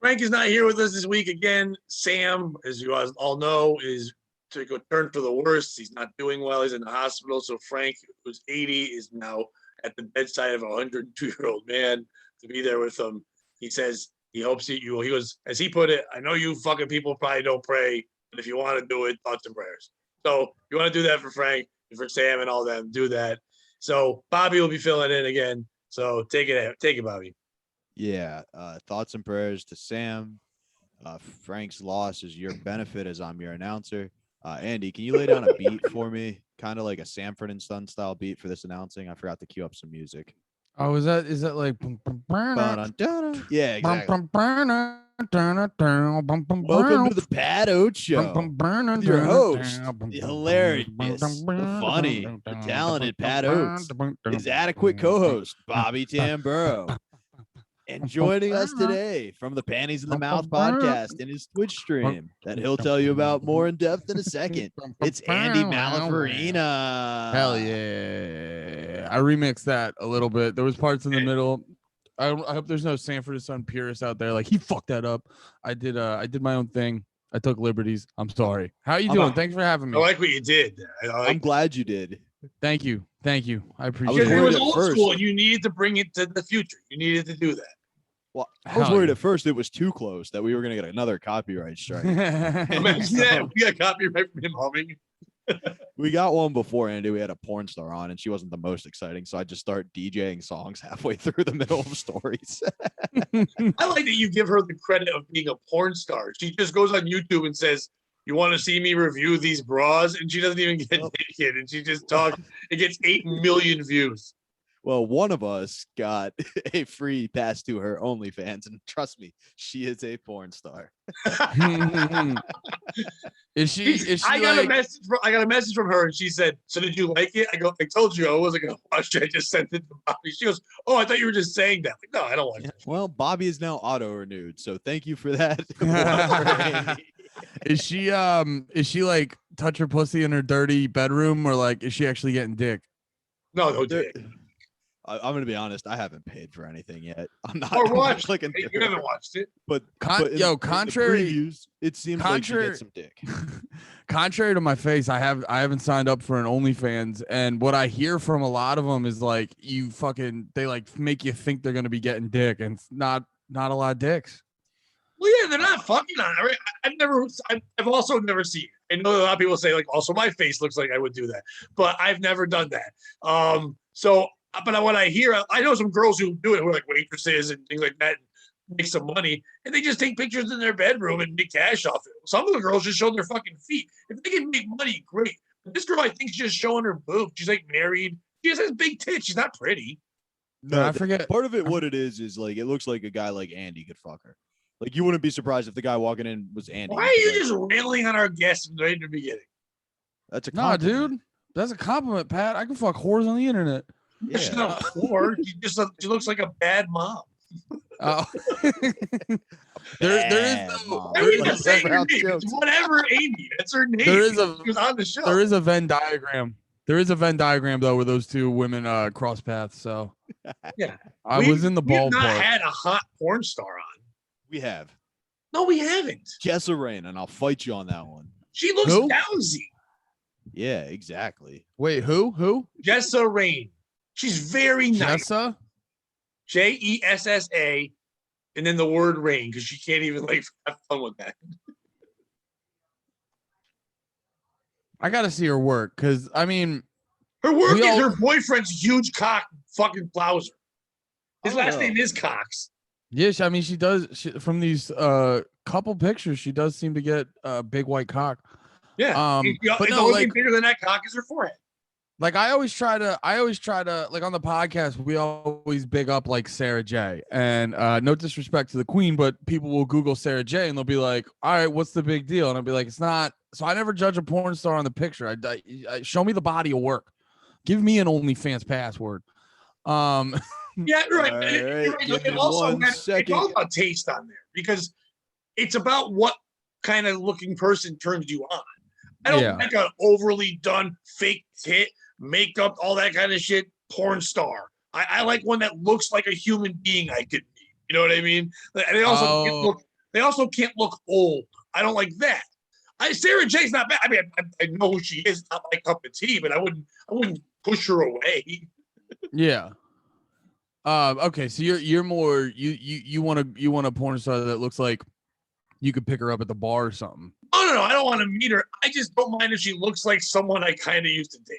Frank is not here with us this week again. Sam, as you guys all know, is took a turn for the worse. He's not doing well. He's in the hospital. So Frank, who's 80, is now at the bedside of a 102-year-old man to be there with him. He says he hopes he goes, as he put it, I know you fucking people probably don't pray, but if you want to do it, thoughts and prayers. So you want to do that for Frank and for Sam and all them, do that. So Bobby will be filling in again. So take it, Bobby. Yeah. Thoughts and prayers to Sam. Frank's loss is your benefit as I'm your announcer. Andy, can you lay down a beat for me? Kind of like a Sanford and Son style beat for this announcing. I forgot to cue up some music. Oh, is that like yeah, exactly. Welcome to the Pat Oates Show with your host, the hilarious, the funny, the talented Pat Oates, his adequate co-host, Bobby Tamburo. And joining us today from the Panties in the Mouth podcast and his Twitch stream that he'll tell you about more in depth in a second. It's Andy Malafarina. Hell yeah. I remixed that a little bit. There was parts in the middle. I hope there's no Sanford and Son purists out there like he fucked that up. I did my own thing. I took liberties. I'm sorry. How you doing? Thanks for having me. I like what you did. I'm glad you did. Thank you. I appreciate it. It was old school and you needed to bring it to the future. You needed to do that. Well, I was worried at first it was too close that we were going to get another copyright strike. Imagine that. We got copyright from him humming. We got one before, Andy. We had a porn star on, and she wasn't the most exciting, so I just start DJing songs halfway through the middle of stories. I like that you give her the credit of being a porn star. She just goes on YouTube and says, you want to see me review these bras? And she doesn't even get naked, and she just talks. It gets 8 million views. Well, one of us got a free pass to her OnlyFans, and trust me, she is a porn star. Is she I got a message from her, and she said, "So did you like it?" I go, "I told you I wasn't gonna watch it. I just sent it to Bobby." She goes, "Oh, I thought you were just saying that." Like, no, I don't watch it. Well, Bobby is now auto renewed, so thank you for that. Is she like touch her pussy in her dirty bedroom, or like is she actually getting dick? No dick. I'm gonna be honest. I haven't paid for anything yet. I'm not. Or watched. You haven't watched it. But contrary, previews, it seems like she gets some dick. Contrary to my face, I haven't signed up for an OnlyFans, and what I hear from a lot of them is like they like make you think they're gonna be getting dick, and it's not a lot of dicks. Well, yeah, they're not fucking on it. I've also never seen it. I know a lot of people say like, also my face looks like I would do that, but I've never done that. But what I hear, I know some girls who do it, who are like waitresses and things like that, and make some money, and they just take pictures in their bedroom and make cash off it. Some of the girls just show their fucking feet. If they can make money, great. But this girl, I think, she's just showing her boob. She's like married. She just has big tits. She's not pretty. No, I forget. Part of it, what it is like it looks like a guy like Andy could fuck her. Like you wouldn't be surprised if the guy walking in was Andy. Why are you just railing on our guests right in the beginning? That's a compliment. Nah, dude. That's a compliment, Pat. I can fuck whores on the internet. Yeah. She's not a whore. She looks like a bad mom. Oh. there is whatever, Amy. That's her name. She was on the show. There is a Venn diagram. Though where those two women cross paths. So yeah, I was in the ballpark. We've not had a hot porn star on. We have. No, we haven't. Jessa Rain, and I'll fight you on that one. She looks lousy. Yeah, exactly. Wait, who? Jessa Rain. She's very nice. Jessa? Jessa, and then the word rain, because she can't even like have fun with that. I gotta see her work, because I mean, her work is her boyfriend's huge cock fucking Plowser. His last name is Cox. Yes, I mean she does. From these couple pictures, she does seem to get a big white cock. Yeah, but the only thing bigger than that cock is her forehead. Like I always try to like on the podcast, we always big up like Sarah J. And no disrespect to the queen, but people will Google Sarah J and they'll be like, all right, what's the big deal? And I'll be like, it's not. So I never judge a porn star on the picture. I show me the body of work. Give me an OnlyFans password. Yeah, right. It also it's all about taste on there because it's about what kind of looking person turns you on. I don't like an overly done fake tit, makeup, all that kind of shit, porn star. I like one that looks like a human being I could be. You know what I mean? And they also they also can't look old. I don't like that. Sarah J's not bad. I mean, I know who she is. Not my cup of tea, but I wouldn't push her away. Yeah. Okay, so you're more you want a porn star that looks like you could pick her up at the bar or something. No. I don't want to meet her. I just don't mind if she looks like someone I kind of used to date.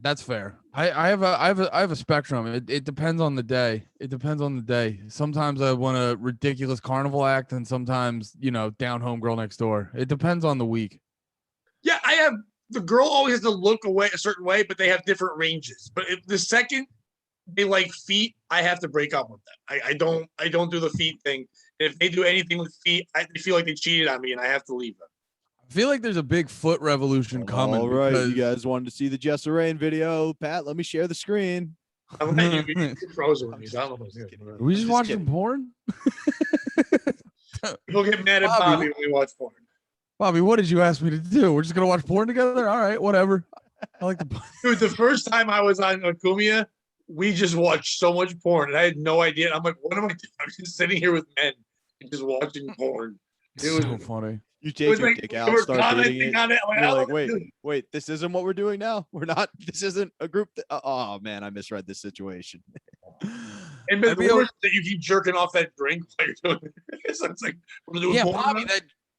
That's fair. I have a spectrum. It depends on the day. It depends on the day. Sometimes I want a ridiculous carnival act, and sometimes down home girl next door. It depends on the week. Yeah, I have the girl always has to look away a certain way, but they have different ranges. But if the second they like feet, I have to break up with them. I don't do the feet thing. If they do anything with feet, they feel like they cheated on me, and I have to leave them. I feel like there's a big foot revolution coming. All right, you guys wanted to see the Jessa Rain video. Pat, let me share the screen. I'm letting you frozen with me. So I don't know. Are we just watching porn? People get mad at Bobby when we watch porn. Bobby, what did you ask me to do? We're just gonna watch porn together? All right, whatever. I like the Dude, the first time I was on Kumia, we just watched so much porn, and I had no idea. I'm like, what am I doing? I'm just sitting here with men and just watching porn. It was so funny. You take your dick out, start dating it. You're like, wait, this isn't what we're doing now. We're not. This isn't a group. Oh man, I misread this situation. And the worst that you keep jerking off that drink while you're doing it. So it's like, we're doing porn. Bobby,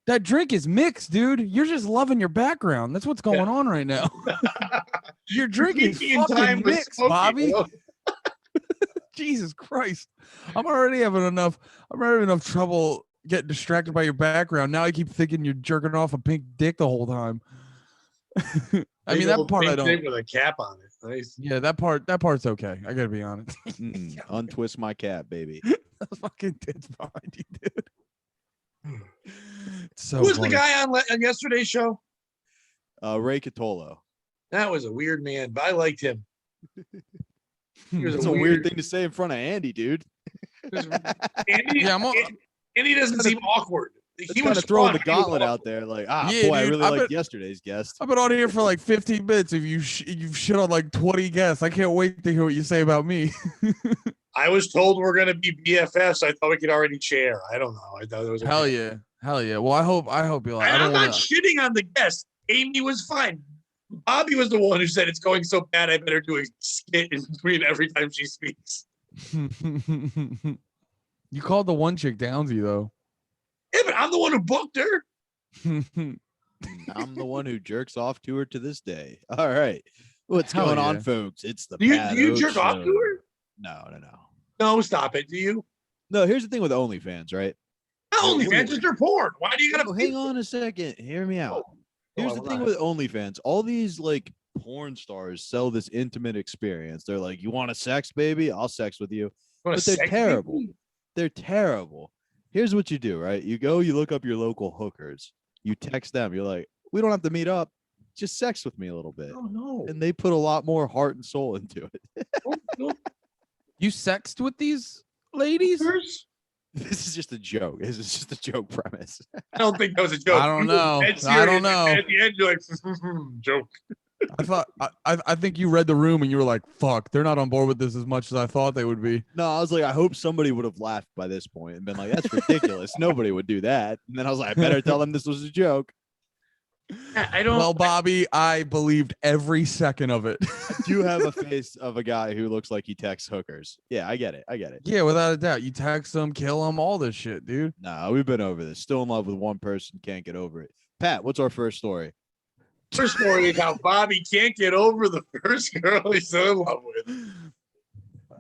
that drink is mixed, dude. You're just loving your background. That's what's going on right now. Your drink is fucking mixed, Bobby. Jesus Christ. I'm already having enough trouble getting distracted by your background. Now I keep thinking you're jerking off a pink dick the whole time. I mean, that part I don't. With a cap on it. Nice. Yeah, that part's okay. I gotta be honest. Untwist my cap, baby. That fucking tits behind you, dude. So who was the guy on yesterday's show? Ray Catolo. That was a weird man, but I liked him. It's a weird thing to say in front of Andy, dude. Andy doesn't seem awkward. He was throwing the gauntlet out there, like, boy, dude, I really liked yesterday's guest. I've been on here for like 15 minutes. If you've shit on like 20 guests, I can't wait to hear what you say about me. I was told we're gonna be BFFs. I thought we could already share. I don't know. I thought it was hell yeah. Well, I hope you like. I'm not shitting on the guest. Amy was fine. Bobby was the one who said it's going so bad I better do a skit in between every time she speaks. You called the one chick Downsy though. Yeah, but I'm the one who booked her. I'm the one who jerks off to her to this day. All right. What's going on, folks? It's the Do you jerk off to her? No. No, stop it. Do you? No, here's the thing with OnlyFans, right? Not OnlyFans, it's your porn. Why do you gotta hang on a second? Hear me out. Here's the thing with OnlyFans. All these like porn stars sell this intimate experience. They're like, you want a sex, baby? I'll sex with you. But they're terrible. Baby? They're terrible. Here's what you do, right? You look up your local hookers. You text them. You're like, we don't have to meet up. Just sex with me a little bit. Oh, no. And they put a lot more heart and soul into it. You sexed with these ladies? This is just a joke. This is just a joke premise. I don't think that was a joke. I don't know. At the end, you're like, joke. I think you read the room and you were like, fuck, they're not on board with this as much as I thought they would be. No, I was like, I hope somebody would have laughed by this point and been like, that's ridiculous. Nobody would do that. And then I was like, I better tell them this was a joke. I don't. Well, Bobby, I believed every second of it. You have a face of a guy who looks like he texts hookers. Yeah, I get it. Yeah, without a doubt. You text them, kill them, all this shit, dude. Nah, we've been over this. Still in love with one person, can't get over it. Pat, what's our first story? First story is how Bobby can't get over the first girl he's so in love with.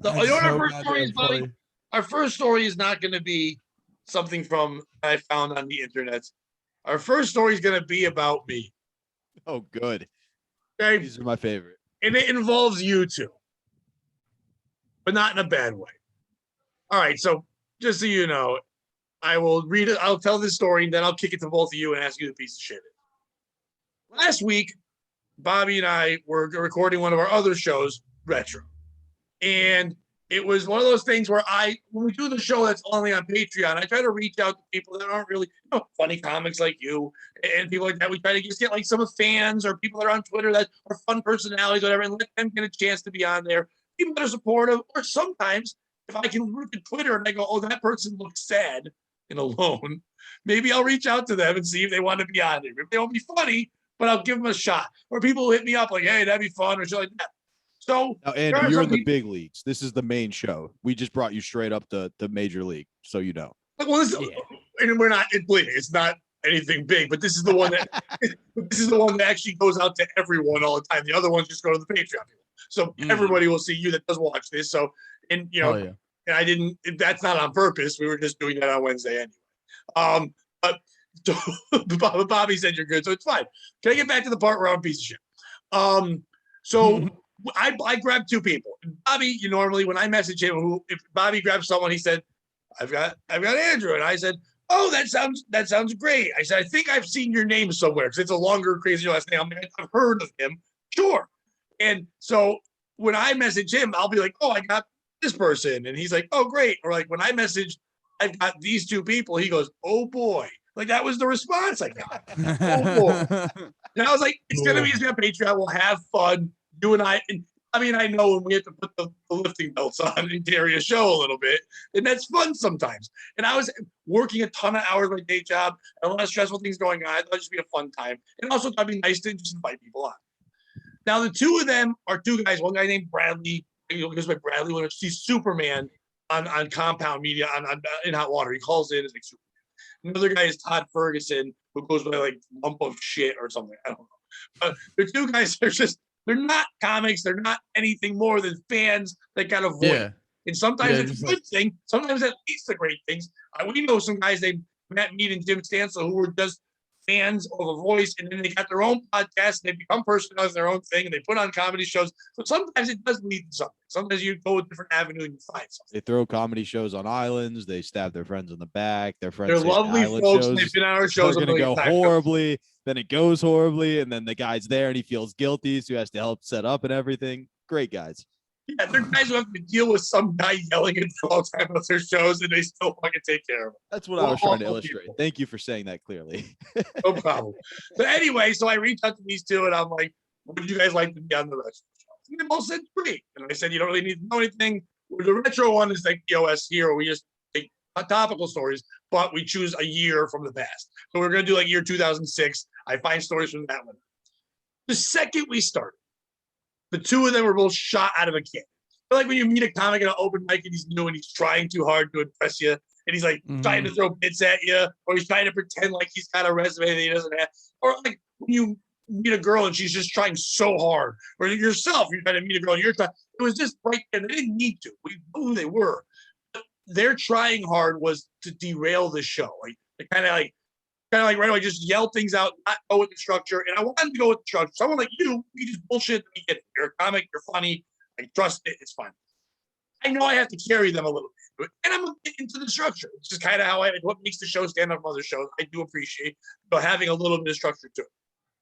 So, you know what our first story is, Bobby? Our first story is not going to be something from I found on the internet. Our first story is going to be about me. Oh, good. Okay. These are my favorite. And it involves you two, but not in a bad way. All right. So just so you know, I will read it. I'll tell this story, and then I'll kick it to both of you and ask you the piece of shit. Last week, Bobby and I were recording one of our other shows, Retro. And it was one of those things where when we do the show that's only on Patreon, I try to reach out to people that aren't really funny comics like you and people like that. We try to just get like some fans or people that are on Twitter that are fun personalities, whatever, and let them get a chance to be on there. People that are supportive, or sometimes if I can look at Twitter and I go, oh, that person looks sad, and alone, maybe I'll reach out to them and see if they want to be on it. If they won't be funny, but I'll give them a shot. Or people will hit me up like, hey, that'd be fun or shit like that. So now, Andy, you're in the big leagues. This is the main show. We just brought you straight up to the major league, so you know. Well, and we're not. It's not anything big, but this is the one that actually goes out to everyone all the time. The other ones just go to the Patreon. So everybody will see you that does watch this. So, and and I didn't. That's not on purpose. We were just doing that on Wednesday anyway. But Bobby said you're good, so it's fine. Can I get back to the part where I'm a piece of shit? So I grabbed two people. Bobby, normally when I message him, if Bobby grabs someone, he said, I've got Andrew, and I said, oh, that sounds great. I said, I think I've seen your name somewhere because it's a longer, crazier last name. I've heard of him, sure. And so when I message him, I'll be like, oh, I got this person, and he's like, oh, great. Or like when I message, I've got these two people. He goes, oh boy, like that was the response I got. Oh boy. And I was like, it's gonna be on Patreon. We'll have fun. You and I. And I mean, I know when we have to put the lifting belts on and carry a show a little bit, and that's fun sometimes. And I was working a ton of hours, my day job, and a lot of stressful things going on. I thought it'd just be a fun time. And also, it'd be nice to just invite people on. Now, the two of them are two guys. One guy named Bradley, he goes by Bradley, when he's Superman on Compound Media in Hot Water. He calls in as like Superman. Another guy is Todd Ferguson, who goes by like lump of shit or something. I don't know. But the two guys are just. They're not comics. They're not anything more than fans that got a voice. Yeah. And sometimes it's a good thing. Sometimes at least the great things. We know some guys named Matt Mead and Jim Stansel who were just fans of a voice, and then they got their own podcast, and they become personalized their own thing, and they put on comedy shows. So sometimes it does lead to something. Sometimes you go a different avenue and you find something. They throw comedy shows on islands. They stab their friends in the back. Their friends. They're lovely folks. And they've been on our shows. They're going to go horribly. Then it goes horribly, and then the guy's there, and he feels guilty, so he has to help set up and everything. Great guys. Yeah, they're guys who have to deal with some guy yelling at them all the time on their shows, and they still fucking take care of them. That's what I was trying to illustrate. People. Thank you for saying that clearly. No problem. But anyway, so I reached out to these two, and I'm like, would you guys like to be on the retro show? And they both said great. And I said, you don't really need to know anything. The retro one is like POS here. We just take topical stories, but we choose a year from the past. So we're going to do like year 2006. I find stories from that one. The second we started, the two of them were both shot out of a cannon. Like when you meet a comic at an open mic and he's new and he's trying too hard to impress you, and he's like trying to throw bits at you, or he's trying to pretend like he's got a resume that he doesn't have, or like when you meet a girl and she's just trying so hard, or yourself, you're trying to meet a girl and you're trying. It was just right there. They didn't need to. We knew who they were. But their trying hard was to derail the show. Like they kind of like right away, just yell things out, not go with the structure. And I wanted to go with the structure. Someone like you just bullshit. You're a comic. You're funny. I trust it. It's fine. I know I have to carry them a little bit, and I'm going to get into the structure. It's just kind of what makes the show stand up from other shows. I do appreciate having a little bit of structure to it.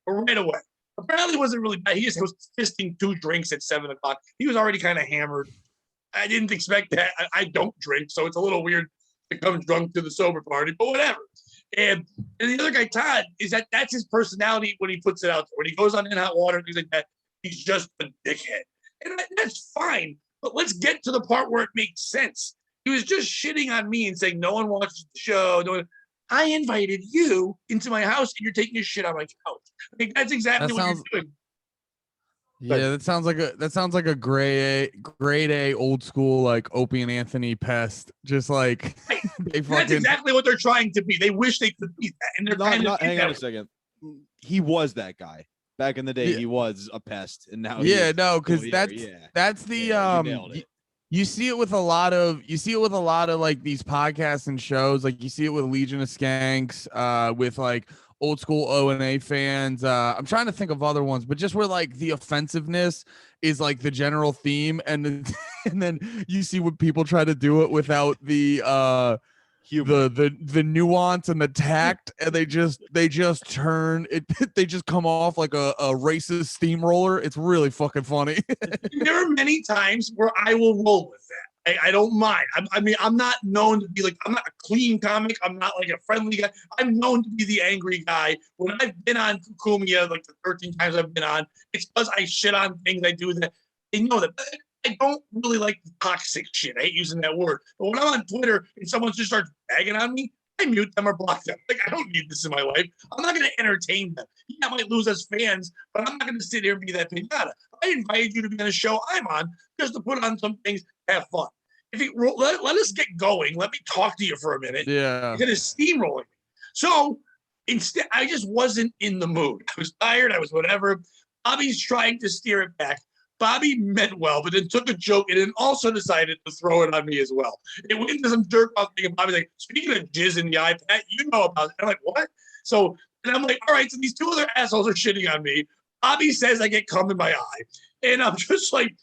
But right away, apparently wasn't really bad. He just was fisting 2 drinks at 7 o'clock. He was already kind of hammered. I didn't expect that. I don't drink, so it's a little weird to come drunk to the sober party, but whatever. And the other guy, Todd, that's his personality when he puts it out there. When he goes on In Hot Water, things like that, he's just a dickhead. And that's fine, but let's get to the part where it makes sense. He was just shitting on me and saying, no one watches the show. No one. I invited you into my house and you're taking a shit on my couch. I think that's exactly what you're doing. Yeah, that sounds like a grade A old school like Opie and Anthony pest. Just like that's exactly what they're trying to be. They wish they could be that, and they're hang on a second. He was that guy back in the day. He was a pest, and now because that's the you see it with a lot of like these podcasts and shows. Like you see it with Legion of Skanks, with like old school O&A fans. I'm trying to think of other ones, but just where like the offensiveness is like the general theme, and then you see what people try to do it without the nuance and the tact, and they just turn it. They just come off like a racist steamroller. It's really fucking funny. There are many times where I will roll with that. I don't mind. I mean, I'm not known to be like, I'm not a clean comic. I'm not like a friendly guy. I'm known to be the angry guy. When I've been on Kumia, like the 13 times I've been on, it's because I shit on things I do that. They know that. I don't really like the toxic shit. I hate using that word. But when I'm on Twitter and someone just starts bagging on me, I mute them or block them. Like, I don't need this in my life. I'm not going to entertain them. Yeah, I might lose as fans, but I'm not going to sit here and be that pinata. I invited you to be on a show I'm on just to put on some things, have fun. If you let us get going, let me talk to you for a minute. Yeah. You're going to steamroll me. So instead, I just wasn't in the mood. I was tired. I was whatever. Bobby's trying to steer it back. Bobby meant well, but then took a joke and then also decided to throw it on me as well. It went into some jerk off thing, and Bobby's like, speaking of jizz in the iPad, you know about it. I'm like, what? So, and I'm like, all right, so these two other assholes are shitting on me. Bobby says I get cum in my eye. And I'm just like,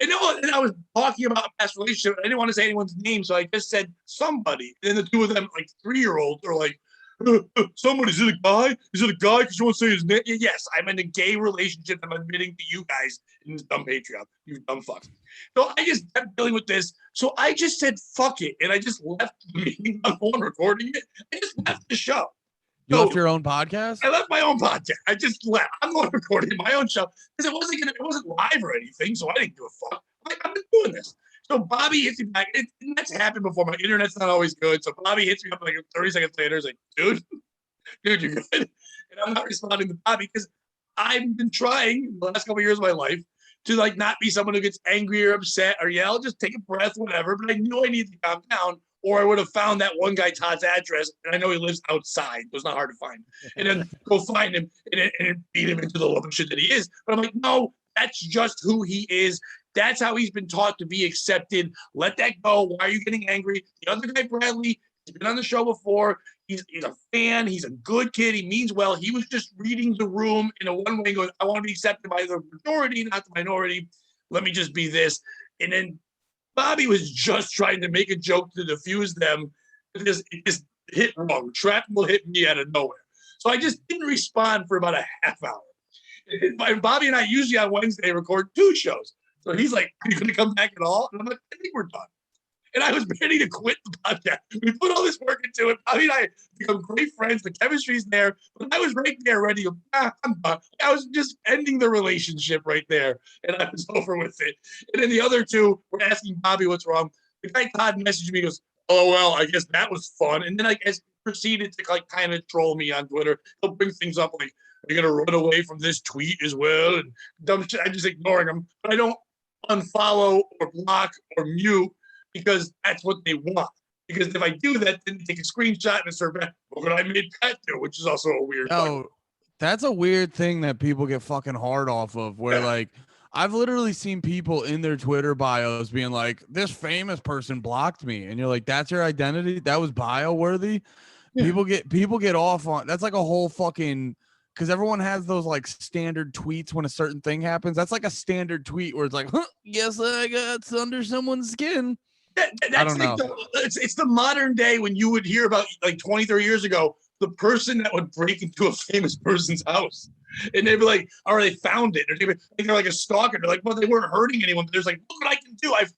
and I was talking about a past relationship. I didn't want to say anyone's name, so I just said somebody. And then the two of them, like 3-year-olds, are like, somebody, is it a guy? Is it a guy? Because you won't say his name. Yes, I'm in a gay relationship. I'm admitting to you guys in this dumb Patreon. You dumb fucks. So I just kept dealing with this. So I just said, fuck it. And I just left the meeting. I'm on recording it. I just left the show. You left your own podcast? I left my own podcast. I just left. I'm on recording my own show because it wasn't live or anything. So I didn't give a fuck. I've been doing this. So Bobby hits me back. And that's happened before. My internet's not always good. So Bobby hits me up like 30 seconds later. He's like, dude, you're good. And I'm not responding to Bobby because I've been trying the last couple of years of my life to like not be someone who gets angry or upset or yell, just take a breath, whatever. But I knew I needed to calm down, or I would have found that one guy Todd's address, and I know he lives outside. It was not hard to find. And then go find him and beat him into the lump of shit that he is. But I'm like, no, that's just who he is. That's how he's been taught to be accepted. Let that go. Why are you getting angry? The other guy, Bradley, he's been on the show before. He's a fan. He's a good kid. He means well. He was just reading the room in a one way going, I want to be accepted by the majority, not the minority. Let me just be this. And then Bobby was just trying to make a joke to diffuse them. It just hit wrong. Shrapnel hit me out of nowhere. So I just didn't respond for about a half hour. And Bobby and I usually on Wednesday record 2 shows. So he's like, are you going to come back at all? And I'm like, I think we're done. And I was ready to quit the podcast. We put all this work into it. Bobby and I become great friends. The chemistry's there. But I was right there ready to, I'm done. I was just ending the relationship right there. And I was over with it. And then the other 2 were asking Bobby what's wrong. The guy Todd messaged me, goes, oh, well, I guess that was fun. And then I guess proceeded to like kind of troll me on Twitter. He'll bring things up like, are you going to run away from this tweet as well? And dumb shit. I'm just ignoring them. But I don't unfollow or block or mute because that's what they want. Because if I do that, then they take a screenshot and serve back. Look what I made Pat do, which is also a weird thing. That's a weird thing that people get fucking hard off of, where like I've literally seen people in their Twitter bios being like, this famous person blocked me. And you're like, that's your identity? That was bio worthy? Yeah. People get off on that's like a whole fucking, because everyone has those like standard tweets when a certain thing happens. That's like a standard tweet where it's like, guess I got under someone's skin. I don't know. It's the modern day when you would hear about like 20, 30 years ago, the person that would break into a famous person's house. And they'd be like, or they found it. Or they're like a stalker. They're like, well, they weren't hurting anyone. But there's like, look what I can do. I got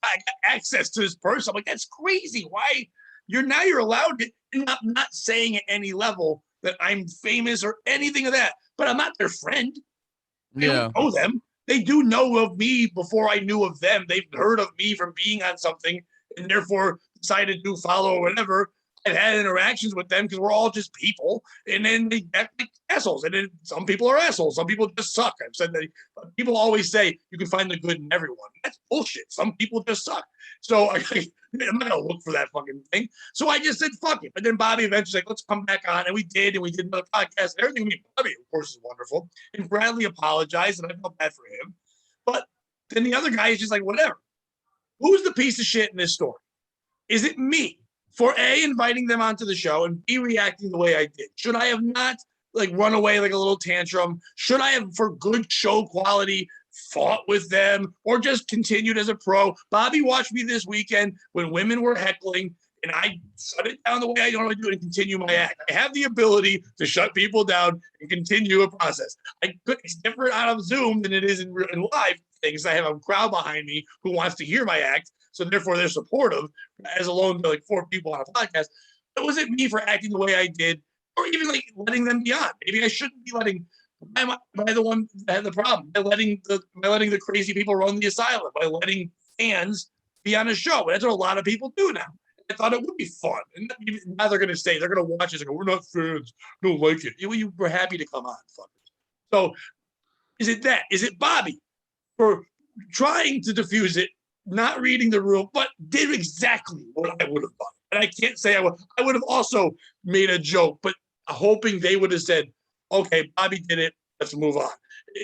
access to this person. I'm like, that's crazy. Why? You're allowed it. And I'm not saying at any level that I'm famous or anything of that. But I'm not their friend. I don't know them. They do know of me before I knew of them. They've heard of me from being on something and therefore decided to follow or whatever. I've had interactions with them because we're all just people. And then they act like assholes. And then some people are assholes. Some people just suck. I've said that people always say you can find the good in everyone. That's bullshit. Some people just suck. So I'm not going to look for that fucking thing. So I just said, fuck it. But then Bobby eventually like, let's come back on. And we did. And we did another podcast. Everything we Bobby, of course, is wonderful. And Bradley apologized. And I felt bad for him. But then the other guy is just like, whatever. Who's the piece of shit in this story? Is it me for A, inviting them onto the show, and B, reacting the way I did? Should I have not like run away like a little tantrum? Should I have, for good show quality, fought with them or just continued as a pro? Bobby watched me this weekend when women were heckling, and I shut it down the way I normally do and continue my act. I have the ability to shut people down and continue a process. It's different out of Zoom than it is in live things. I have a crowd behind me who wants to hear my act, so therefore they're supportive, as alone to like 4 people on a podcast. It wasn't me for acting the way I did, or even like letting them be on. Maybe I shouldn't be letting. Am I the one that had the problem? By letting the crazy people run the asylum, by letting fans be on a show. That's what a lot of people do now. I thought it would be fun. And now they're going to say, they're going to watch it and go, we're not fans. Don't like it. You were happy to come on. Fuckers. So is it that? Is it Bobby for trying to diffuse it, not reading the room, but did exactly what I would have done? And I can't say I would have also made a joke, but hoping they would have said, okay, Bobby did it. Let's move on.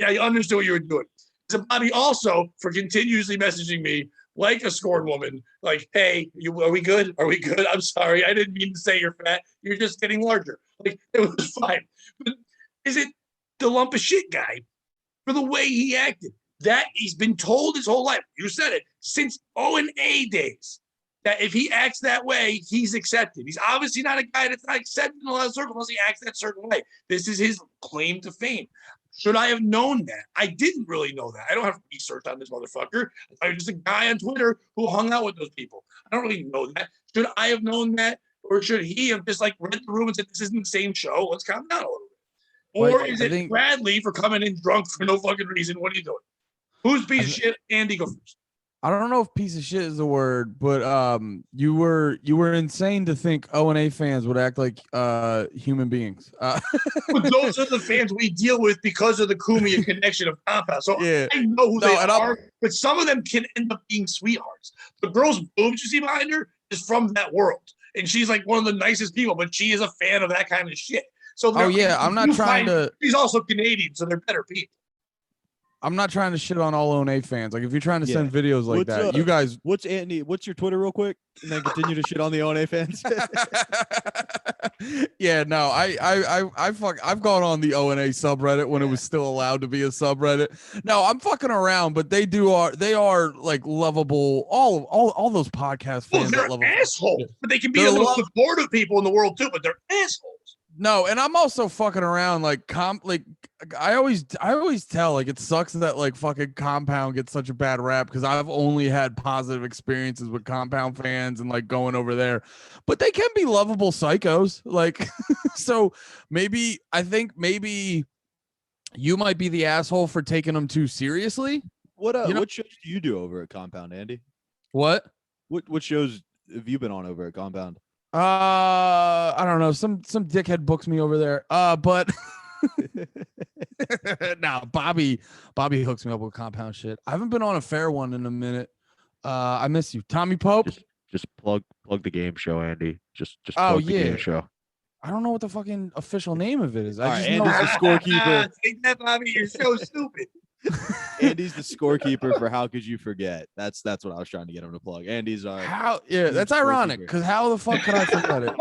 I understood what you were doing. So Bobby also for continuously messaging me like a scorned woman, like, hey, are we good? Are we good? I'm sorry. I didn't mean to say you're fat. You're just getting larger. Like, it was fine. But is it the lump of shit guy for the way he acted? That he's been told his whole life. You said it since O&A days. That if he acts that way, he's accepted. He's obviously not a guy that's not accepted in a lot of circles unless he acts that certain way. This is his claim to fame. Should I have known that? I didn't really know that. I don't have research on this motherfucker. I was just a guy on Twitter who hung out with those people. I don't really know that. Should I have known that? Or should he have just like read the room and said, this isn't the same show? Let's calm down a little bit. Or Well, is it Bradley for coming in drunk for no fucking reason? What are you doing? Who's piece of shit? Andy, go first. I don't know if piece of shit is the word, but you were insane to think O&A fans would act like human beings. But those are the fans we deal with because of the Kumia connection of compound. So yeah. I know who they are, but some of them can end up being sweethearts. The girl's boobs you see behind her is from that world, and she's like one of the nicest people, but she is a fan of that kind of shit. So I'm not trying to. She's also Canadian, so they're better people. I'm not trying to shit on all O&A fans. Like, if you're trying to send videos like that, you guys. What's your Twitter real quick, and then continue to shit on the O&A fans? Yeah, no, I've gone on the O&A subreddit when it was still allowed to be a subreddit. No, I'm fucking around, but they are like lovable. All those podcast fans. They're assholes, but they can be a little supportive people in the world too. But they're assholes. No, and I'm also fucking around like I always tell like it sucks that like fucking Compound gets such a bad rap because I've only had positive experiences with Compound fans and like going over there, but they can be lovable psychos. Like, so I think maybe you might be the asshole for taking them too seriously. What shows do you do over at Compound, Andy? What shows have you been on over at Compound? I don't know. Some dickhead books me over there. But no, Bobby hooks me up with Compound shit. I haven't been on a fair one in a minute. I miss you, Tommy Pope. Just plug the game show, Andy. Just plug the game show. I don't know what the fucking official name of it is. Andy's the scorekeeper. Take that, Bobby. You're so stupid. Andy's the scorekeeper for How Could You Forget? That's what I was trying to get him to plug. Andy's that's ironic because how the fuck could I forget it?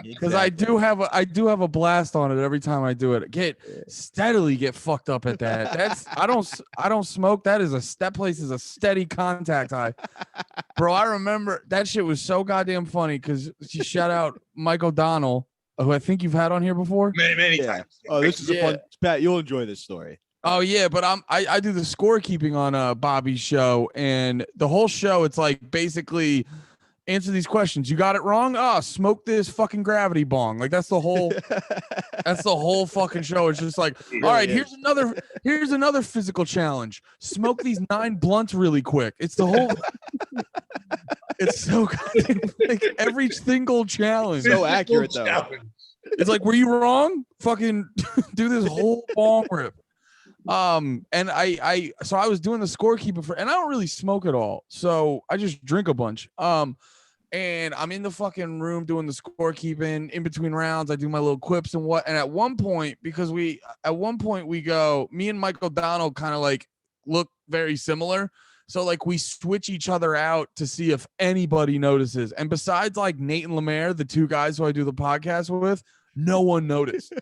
Because exactly. I do have a blast on it every time I do it. Steadily get fucked up at that. I don't smoke. That place is a steady contact high, bro. I remember that shit was so goddamn funny because she shout out Mike O'Donnell, who I think you've had on here before many times. Oh, this is a fun Pat. You'll enjoy this story. Oh yeah, but I do the scorekeeping on Bobby's show, and the whole show it's like basically answer these questions. You got it wrong? Smoke this fucking gravity bong. Like that's the whole fucking show. It's just like, all right, here's another physical challenge. Smoke these 9 blunts really quick. It's the whole it's so like every single challenge. So accurate though. It's like, were you wrong? Fucking do this whole bong rip. And I was doing the scorekeeping and I don't really smoke at all, so I just drink a bunch. And I'm in the fucking room doing the scorekeeping in between rounds. I do my little quips and at one point we go, me and Mike O'Donnell kind of like look very similar, so like we switch each other out to see if anybody notices. And besides like Nate and Lemaire, the 2 guys who I do the podcast with, no one noticed.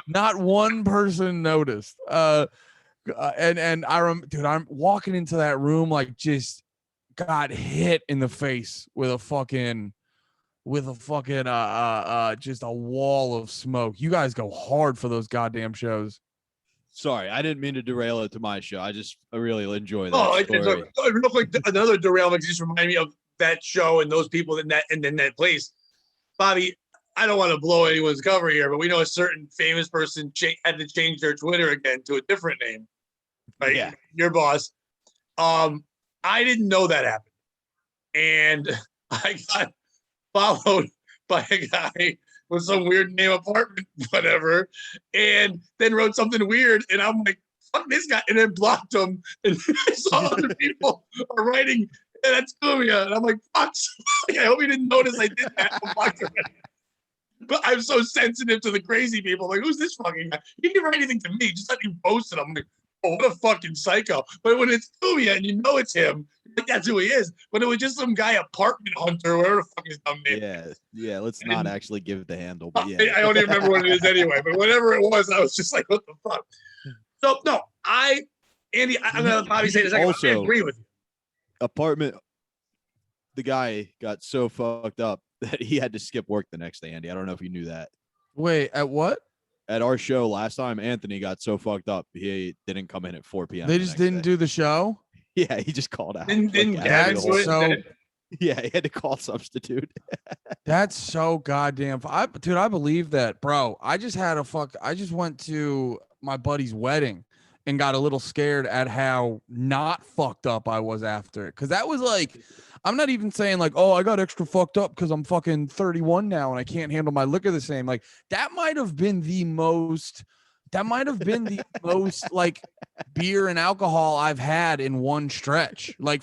not one person noticed. And I'm walking into that room like just got hit in the face with a fucking just a wall of smoke. You guys go hard for those goddamn shows. Sorry, I didn't mean to derail it to my show. I really enjoy that story. It looked like another derailment. Just remind me of that show and those people in that place. Bobby, I don't want to blow anyone's cover here, but we know a certain famous person had to change their Twitter again to a different name, right? Yeah. Your boss. I didn't know that happened. and I got followed by a guy with some weird name apartment, whatever, and then wrote something weird, and I'm like, fuck this guy, and then blocked him, and I saw other people are writing, yeah, that's Kumia, and I'm like, fuck, I hope he didn't notice I did that. I'm blocked already. But I'm so sensitive to the crazy people. Like, who's this fucking guy? He didn't write anything to me. Just let me post it. I'm like, oh, what a fucking psycho. But when it's Kumia and you know it's him, like, that's who he is. But it was just some guy, apartment hunter, whatever the fuck his dumb name. Yeah. Let's not actually give the handle. But yeah, I don't even remember what it is anyway. But whatever it was, I was just like, what the fuck? So no, Andy, I'm gonna probably say this. I agree with you. Apartment. The guy got so fucked up that he had to skip work the next day, Andy. I don't know if you knew that. Wait, at what? At our show last time, Anthony got so fucked up he didn't come in at 4 p.m. They just didn't do the show? Yeah, he just called out. That's so... Yeah, he had to call substitute. That's so goddamn... Dude, I believe that, bro. I just went to my buddy's wedding and got a little scared at how not fucked up I was after it. Because that was like... I'm not even saying like, oh, I got extra fucked up because I'm fucking 31 now and I can't handle my liquor the same. Like that might have been the most like beer and alcohol I've had in one stretch. Like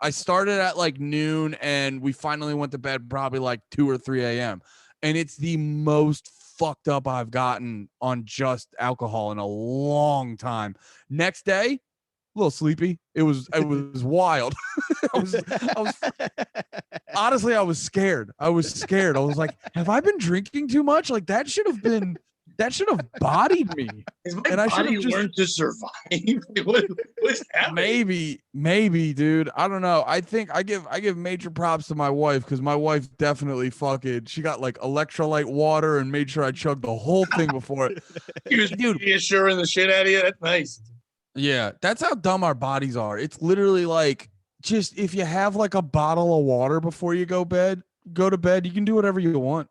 I started at like noon and we finally went to bed probably like 2 or 3 a.m. And it's the most fucked up I've gotten on just alcohol in a long time. Next day, a little sleepy. It was wild. I was honestly, I was scared. I was like, have I been drinking too much? Like that should have bodied me. Is my body learned to survive? What's happening? Maybe, dude. I don't know. I think I give major props to my wife because my wife definitely she got like electrolyte water and made sure I chugged the whole thing before it. He was reassuring the shit out of you. That's nice. Yeah, that's how dumb our bodies are. It's literally like just if you have like a bottle of water before you go to bed, you can do whatever you want.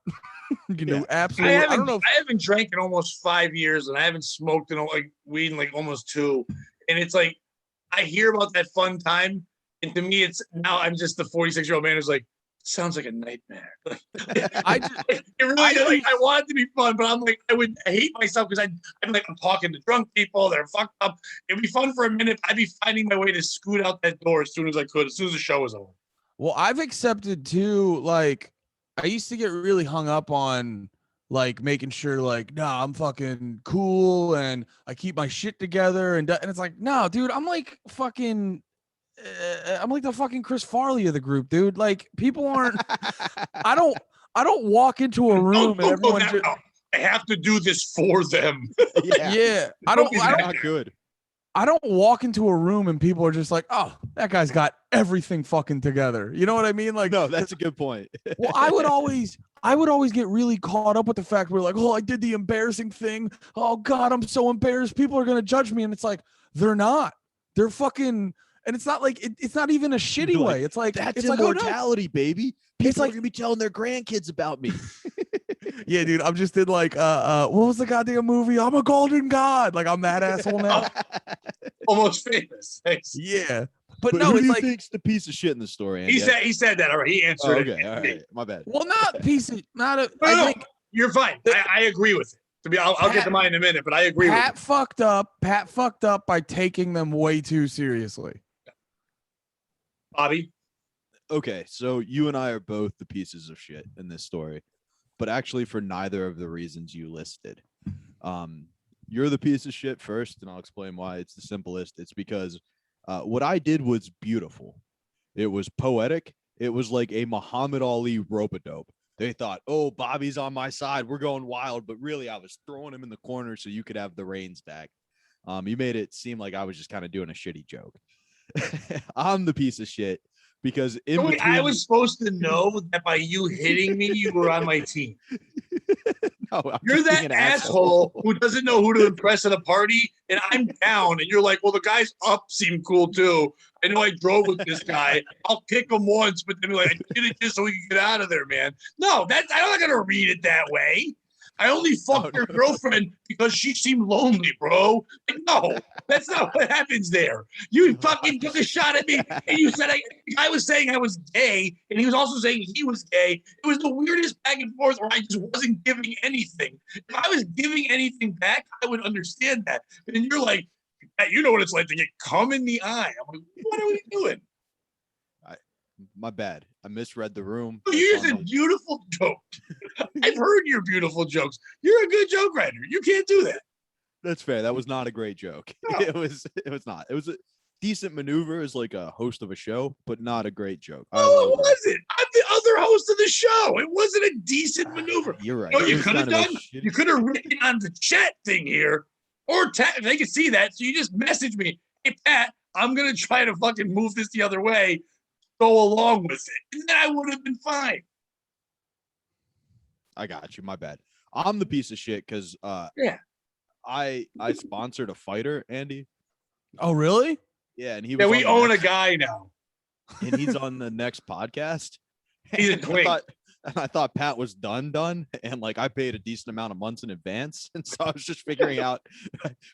You can do absolutely. I haven't drank in almost 5 years, and I haven't smoked in like weed in like almost 2. And it's like I hear about that fun time, and to me, it's now I'm just the 46-year-old man who's like, sounds like a nightmare. I want it to be fun, but I'm like, I hate myself because I'm talking to drunk people. They're fucked up. It'd be fun for a minute. I'd be finding my way to scoot out that door as soon as I could, as soon as the show was over. Well, I've accepted too. Like, I used to get really hung up on like making sure like, nah, I'm fucking cool and I keep my shit together. And it's like, no, dude, I'm like fucking. I'm like the fucking Chris Farley of the group, dude. Like people aren't. I don't walk into a room and everyone. I have to do this for them. Yeah. I don't. Not good. I don't walk into a room and people are just like, oh, that guy's got everything fucking together. You know what I mean? Like, no, that's a good point. Well, I would always get really caught up with the fact we're like, oh, I did the embarrassing thing. Oh God, I'm so embarrassed. People are gonna judge me, and it's like they're not. They're fucking. And it's not like it's not even a shitty way. It's like that's it's immortality, like, baby. People are gonna be telling their grandkids about me. Yeah, dude. I'm just in like what was the goddamn movie? I'm a golden god. Like I'm that asshole now. Almost famous. Thanks. Yeah. But no, who it's do you like think's the piece of shit in the story, Andy? He said that already. He answered it. All right. My bad. Well, not piece of No, you're fine. I agree with it. I'll get to mine in a minute, but I agree with it. Pat fucked up by taking them way too seriously. Bobby? Okay, so you and I are both the pieces of shit in this story, but actually for neither of the reasons you listed. You're the piece of shit first, and I'll explain why. It's the simplest. It's because what I did was beautiful. It was poetic. It was like a Muhammad Ali rope-a-dope. They thought, oh, Bobby's on my side. We're going wild. But really, I was throwing him in the corner so you could have the reins back. You made it seem like I was just kind of doing a shitty joke. I'm the piece of shit because I was supposed to know that by you hitting me, you were on my team. No, you're that asshole who doesn't know who to impress at a party, and I'm down, and you're like, well, the guys up seem cool too. I know I drove with this guy. I'll kick him once, but then like I did it just so we can get out of there, man. No, I'm not gonna read it that way. I only fucked your girlfriend because she seemed lonely, bro. Like, no, that's not what happens there. You fucking took a shot at me and you said I was saying I was gay and he was also saying he was gay. It was the weirdest back and forth where I just wasn't giving anything. If I was giving anything back, I would understand that. And you're like, you know what it's like to get cum in the eye. I'm like, what are we doing? My bad. I misread the room. Oh, you just a beautiful joke. I've heard your beautiful jokes. You're a good joke writer. You can't do that. That's fair. That was not a great joke. No. It was not. It was a decent maneuver as like a host of a show, but not a great joke. Oh, it wasn't. I'm the other host of the show. It wasn't a decent maneuver. You're right. You know what It you was could have kind of a done? shitty- You could have written on the chat thing here, or they can see that. So you just message me, hey Pat, I'm gonna try to fucking move this the other way. Go along with it, and then I would have been fine. I got you. My bad. I'm the piece of shit because Yeah. I sponsored a fighter, Andy. Oh, really? Yeah, and he was Yeah, on we the own next- a guy now. and he's on the next podcast. He's a And twink. I thought Pat was done, and like I paid a decent amount of months in advance, and so I was just figuring out,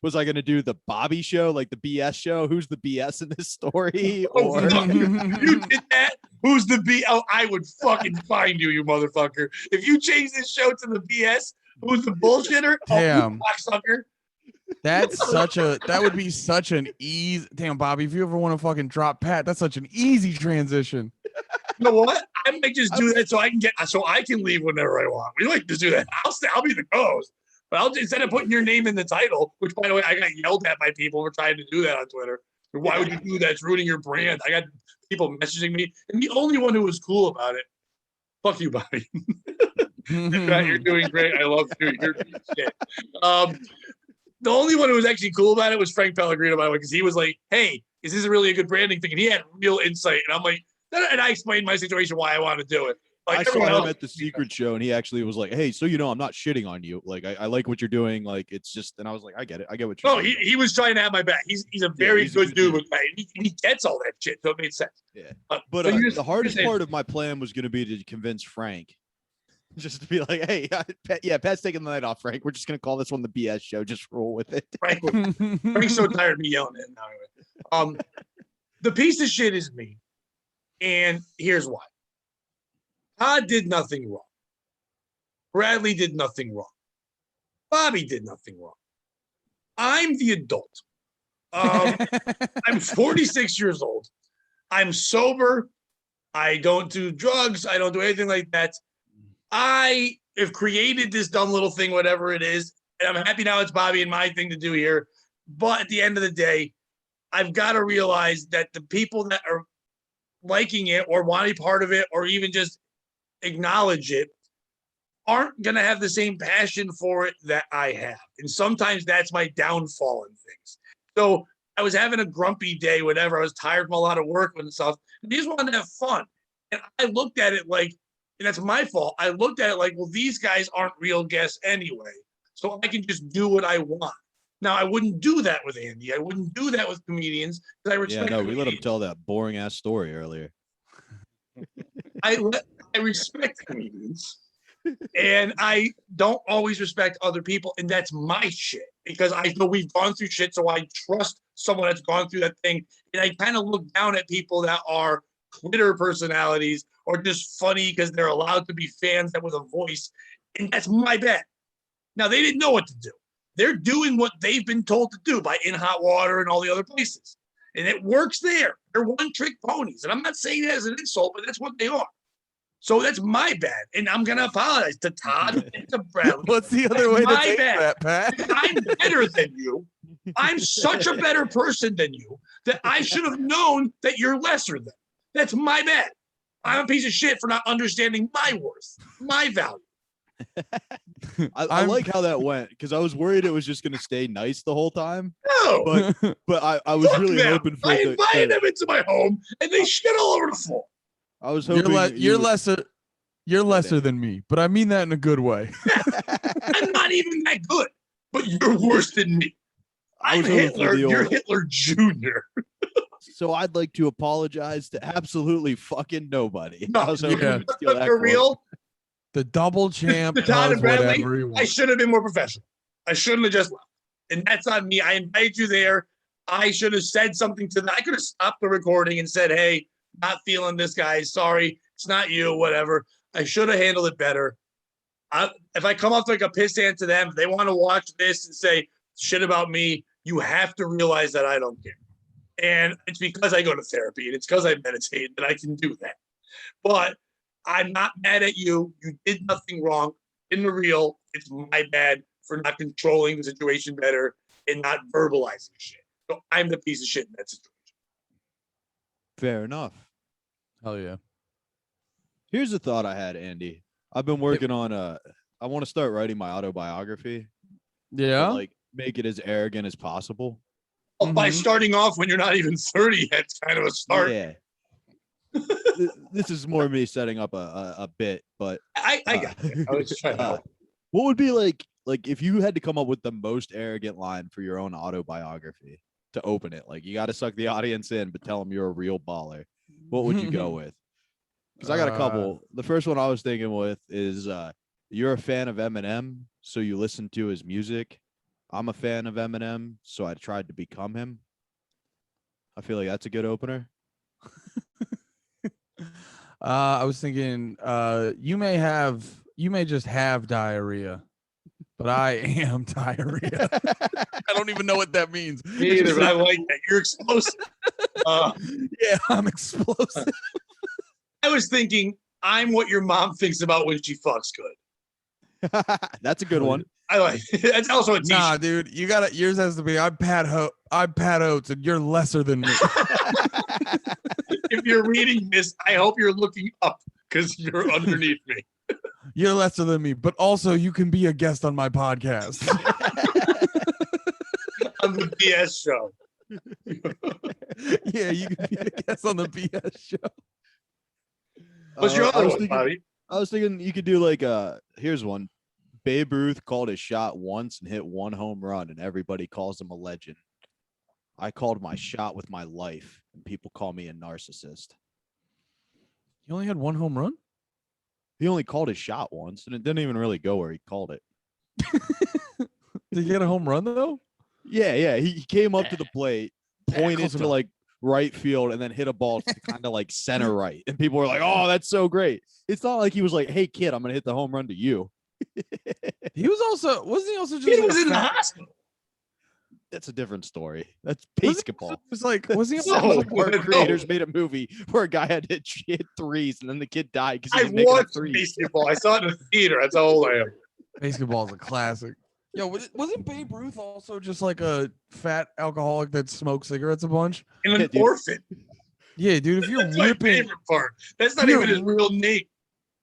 was I going to do the Bobby show, like the BS show? Who's the BS in this story? Oh, Or no. You did that? Who's the B? Oh, I would fucking find you, you motherfucker. If you change this show to the BS, who's the bullshitter? Damn. Oh, cocksucker. That would be such an easy. Damn, Bobby, if you ever want to fucking drop Pat, that's such an easy transition. You know what? I might just do that so I can leave whenever I want. We like to do that. I'll be the co-host, but instead of putting your name in the title, which by the way, I got yelled at by people for trying to do that on Twitter. Why would you do that? It's ruining your brand. I got people messaging me, and the only one who was cool about it, fuck you, Bobby. You're doing great. I love you. You're shit. The only one who was actually cool about it was Frank Pellegrino, by the way, because he was like, hey, is this really a good branding thing? And he had real insight. And I'm like, and I explained my situation, why I want to do it. Like, I saw everyone him else- at the secret show, and he actually was like, "Hey, so you know, I'm not shitting on you. Like, I like what you're doing. Like, it's just." And I was like, "I get it. I get what you're No, saying." he was trying to have my back. He's a very he's a good good dude dude. with that. He gets all that shit, so it made sense. Yeah. But But so you just- the hardest you're saying- part of my plan was going to be to convince Frank, just to be like, "Hey, Pat's taking the night off, Frank. We're just going to call this one the BS show. Just roll with it." Frank, Frank's so tired of me yelling at him now. The piece of shit is me, and here's why. Todd did nothing wrong. Bradley did nothing wrong. Bobby did nothing wrong. I'm the adult. I'm 46 years old. I'm sober. I don't do drugs. I don't do anything like that. I have created this dumb little thing, whatever it is, and I'm happy now it's Bobby and my thing to do here. But at the end of the day, I've got to realize that the people that are liking it or want a part of it or even just acknowledge it aren't going to have the same passion for it that I have. And sometimes that's my downfall in things. So I was having a grumpy day, whatever. I was tired from a lot of work and stuff. And I just wanted to have fun. And I looked at it like, and that's my fault. I looked at it like, well, these guys aren't real guests anyway. So I can just do what I want. Now, I wouldn't do that with Andy. I wouldn't do that with comedians because I Yeah, respect no, we let him comedians. tell that boring ass story earlier. I respect comedians, and I don't always respect other people, and that's my shit because I know we've gone through shit, so I trust someone that's gone through that thing, and I kind of look down at people that are Twitter personalities or just funny because they're allowed to be fans that with a voice, and that's my bad. Now they didn't know what to do. They're doing what they've been told to do by In Hot Water and all the other places. And it works there. They're one-trick ponies. And I'm not saying that as an insult, but that's what they are. So that's my bad. And I'm going to apologize to Todd and to Bradley. What's the other way to My take bad. that, Pat? I'm better than you. I'm such a better person than you that I should have known that you're lesser than. That's my bad. I'm a piece of shit for not understanding my worth, my value. I like how that went because I was worried it was just going to stay nice the whole time. No. But I was Fuck really them. hoping for I the. invited them into my home and they shit all over the floor. I was You're, hoping you're would- lesser. You're lesser than me, but I mean that in a good way. I'm not even that good, but you're worse than me. I I'm was hoping for Hitler. the You're old- Hitler Jr. So I'd like to apologize to absolutely fucking nobody. No, I was hoping yeah. you'd steal that For quote. real, The double champ The Todd does and Bradley, whatever he I wants. should have been more professional. I shouldn't have just left. And that's on me. I invited you there. I should have said something to them. I could have stopped the recording and said, hey, not feeling this, guys. Sorry. It's not you, whatever. I should have handled it better. If I come off like a pissant to them, if they want to watch this and say shit about me, you have to realize that I don't care. And it's because I go to therapy and it's because I meditate that I can do that. But I'm not mad at you. You did nothing wrong. In the real, it's my bad for not controlling the situation better and not verbalizing shit. So I'm the piece of shit in that situation. Fair enough. Hell yeah. Here's a thought I had, Andy. I've been working on I want to start writing my autobiography. Yeah. But, like, make it as arrogant as possible. Well, by starting off when you're not even 30, that's kind of a start. Yeah. This is more me setting up a bit, but I got it. I was just trying to help. what would be like if you had to come up with the most arrogant line for your own autobiography to open it? Like, you got to suck the audience in, but tell them you're a real baller. What would you go with? Because I got a couple. The first one I was thinking with is you're a fan of Eminem, so you listen to his music. I'm a fan of Eminem, so I tried to become him. I feel like that's a good opener. I was thinking you may just have diarrhea, but I am diarrhea. I don't even know what that means. Me either, but I like that. You're explosive. Yeah, I'm explosive. I was thinking I'm what your mom thinks about when she fucks good. That's a good one. I like that's also a t-shirt. Nah, dude, yours has to be I'm Pat Oates and you're lesser than me. If you're reading this, I hope you're looking up because you're underneath me. You're lesser than me, but also you can be a guest on my podcast. On the BS show. Yeah, you can be a guest on the BS show. What's your other one, Bobby? I was thinking you could do like here's one. Babe Ruth called his shot once and hit one home run, and everybody calls him a legend. I called my shot with my life, and people call me a narcissist. You only had one home run? He only called his shot once, and it didn't even really go where he called it. Did he get a home run though? Yeah. He came up to the plate, pointed close to enough. like right field, and then hit a ball to kind of like center right. And people were like, "Oh, that's so great." It's not like he was like, "Hey kid, I'm gonna hit the home run to you." Wasn't he also just He like was a in the fat- hospital. That's a different story. That's was he basketball. also just like was he No. also South Park creators made a movie where a guy had to hit threes, and then the kid died because he I was making a watched three. basketball. I saw it in the theater. That's how old I am. basketball is a classic. Yo, wasn't Babe Ruth also just like a fat alcoholic that smoked cigarettes a bunch? And an Yeah, dude. orphan. Yeah, dude, if you're That's my ripping favorite part. That's not You're- even his real name.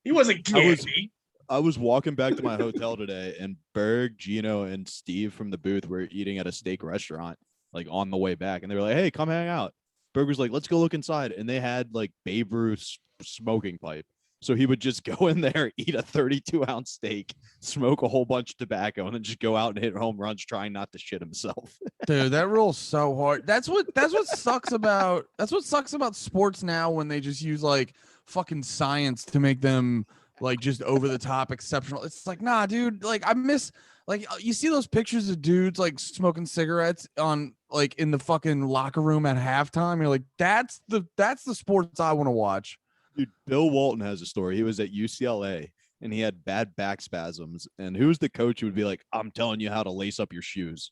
He wasn't Candy. I was walking back to my hotel today, and Berg, Gino, and Steve from the booth were eating at a steak restaurant, like on the way back, and they were like, "Hey, come hang out." Berg was like, "Let's go look inside," and they had like Babe Ruth's smoking pipe. So he would just go in there, eat a 32-ounce steak, smoke a whole bunch of tobacco, and then just go out and hit home runs, trying not to shit himself. Dude, that rules so hard. That's what sucks about sports now when they just use like fucking science to make them like just over the top exceptional. It's like, nah, dude, like I miss like you see those pictures of dudes like smoking cigarettes on like in the fucking locker room at halftime. You're like, that's the sports I want to watch. Dude, Bill Walton has a story. He was at UCLA and he had bad back spasms. And who's the coach who would be like, "I'm telling you how to lace up your shoes"?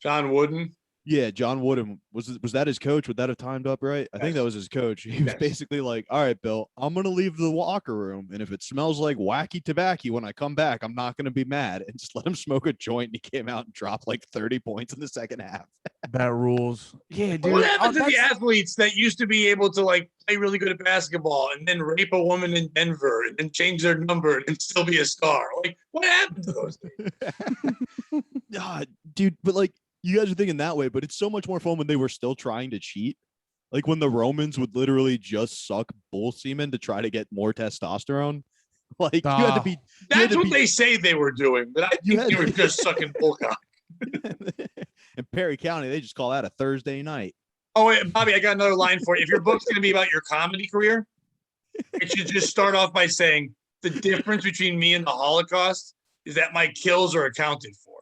John Wooden. Yeah, John Wooden. Was that his coach? Would that have timed up right? I think Yes. that was his coach. He was Yes. basically like, "All right, Bill, I'm going to leave the locker room. And if it smells like wacky tobacco when I come back, I'm not going to be mad." And just let him smoke a joint. And he came out and dropped like 30 points in the second half. That rules. Yeah, dude. What happened to the that's- athletes that used to be able to like play really good at basketball and then rape a woman in Denver and then change their number and still be a star? Like, what happened to those things? Dude, but like, you guys are thinking that way, but it's so much more fun when they were still trying to cheat. Like when the Romans would literally just suck bull semen to try to get more testosterone. Like you had to be. That's what they say they were doing, but I You think had they were to- just sucking bull cock. In Perry County, they just call that a Thursday night. Oh, wait, Bobby, I got another line for you. If your book's going to be about your comedy career, it should just start off by saying the difference between me and the Holocaust is that my kills are accounted for.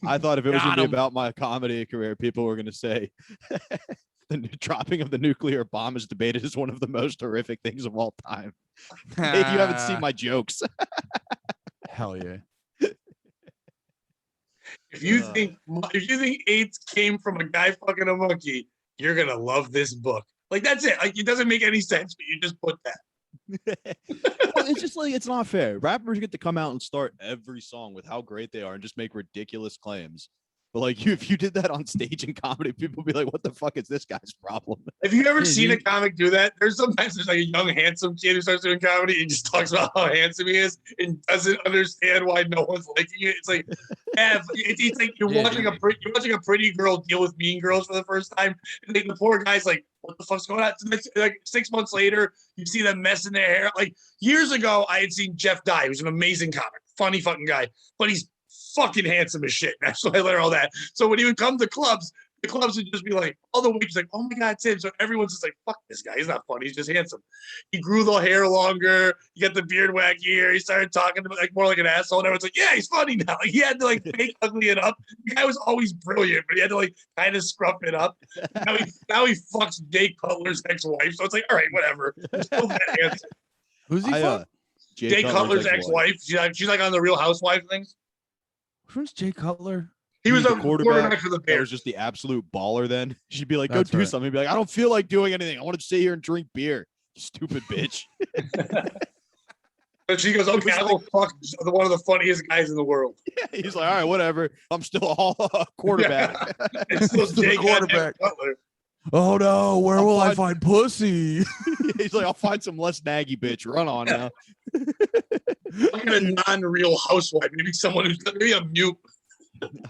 I thought if it was going Got to be him. about my comedy career, people were going to say the dropping of the nuclear bomb is debated as one of the most horrific things of all time. Maybe you haven't seen my jokes. Hell yeah. If you think AIDS came from a guy fucking a monkey, you're gonna love this book. Like that's it. Like it doesn't make any sense, but you just put that. Well, it's just like it's not fair. Rappers get to come out and start every song with how great they are and just make ridiculous claims. But like if you did that on stage in comedy, people would be like, what the fuck is this guy's problem? Have you ever Yeah, seen a dude. comic do that? There's sometimes like a young, handsome kid who starts doing comedy and just talks about how handsome he is and doesn't understand why no one's liking it. It's like, it's like you're Yeah, watching a pretty girl deal with mean girls for the first time, and the poor guy's like, "What the fuck's going on?" So like 6 months later, you see them messing their hair. Like years ago, I had seen Jeff Dye, who's an amazing comic, funny fucking guy, but he's fucking handsome as shit. That's why I learned all that. So when he would come to clubs, the clubs would just be like, all the waiters like, oh my God, it's him. So everyone's just like, fuck this guy. He's not funny. He's just handsome. He grew the hair longer. He got the beard wackier. He started talking to like more like an asshole. And everyone's like, yeah, he's funny now. Like, he had to like fake ugly it up. The guy was always brilliant, but he had to like kind of scruff it up. Now he fucks Jay Cutler's ex-wife. So it's like, all right, whatever. He's still that handsome. Who's he from? Jay Cutler's ex-wife. She's like on the Real Housewives things. Who's Jay Cutler? He was a quarterback for the That was Bears. just the absolute baller then. She'd be like, go That's do right. something. He'd be like, I don't feel like doing anything. I want to sit here and drink beer. You stupid bitch. And she goes, okay, I'll go fuck one of the funniest guys in the world. He's like, all right, whatever. I'm still a quarterback. It's still Still Jay quarterback. Cutler. Oh no, where I'll will I find- find pussy? He's like, I'll find some less naggy bitch. Run on now. Look at a non-real housewife. Maybe someone who's maybe a mute.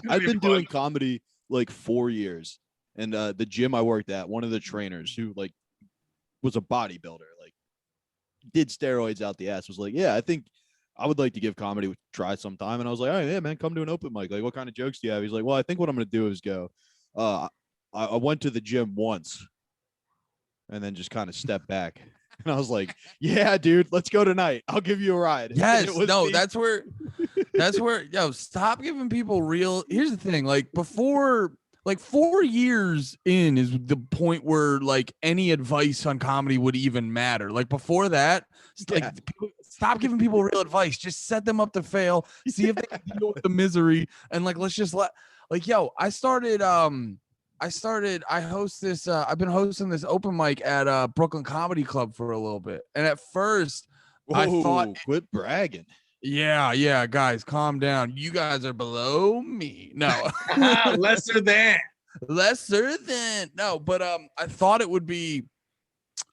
I've been doing comedy like 4 years. And the gym I worked at, one of the trainers who like was a bodybuilder, like did steroids out the ass, was like, yeah, I think I would like to give comedy a try sometime. And I was like, all right, yeah, man, come to an open mic. Like, what kind of jokes do you have? He's like, well, I think what I'm going to do is go, I went to the gym once and then just kind of stepped back. And I was like, yeah, dude, let's go tonight. I'll give you a ride. And Yes, it was no, the- that's where, yo, stop giving people real. Here's the thing, like before, like 4 years in is the point where like any advice on comedy would even matter. Like before that, like Yeah. stop giving people real advice. Just set them up to fail. See if they can deal with the misery, and like let's just like yo. I host this. I've been hosting this open mic at Brooklyn Comedy Club for a little bit, and at first. I thought- Whoa, quit bragging. Yeah, guys, calm down. You guys are below me. No, Lesser than. lesser than. No, but I thought it would be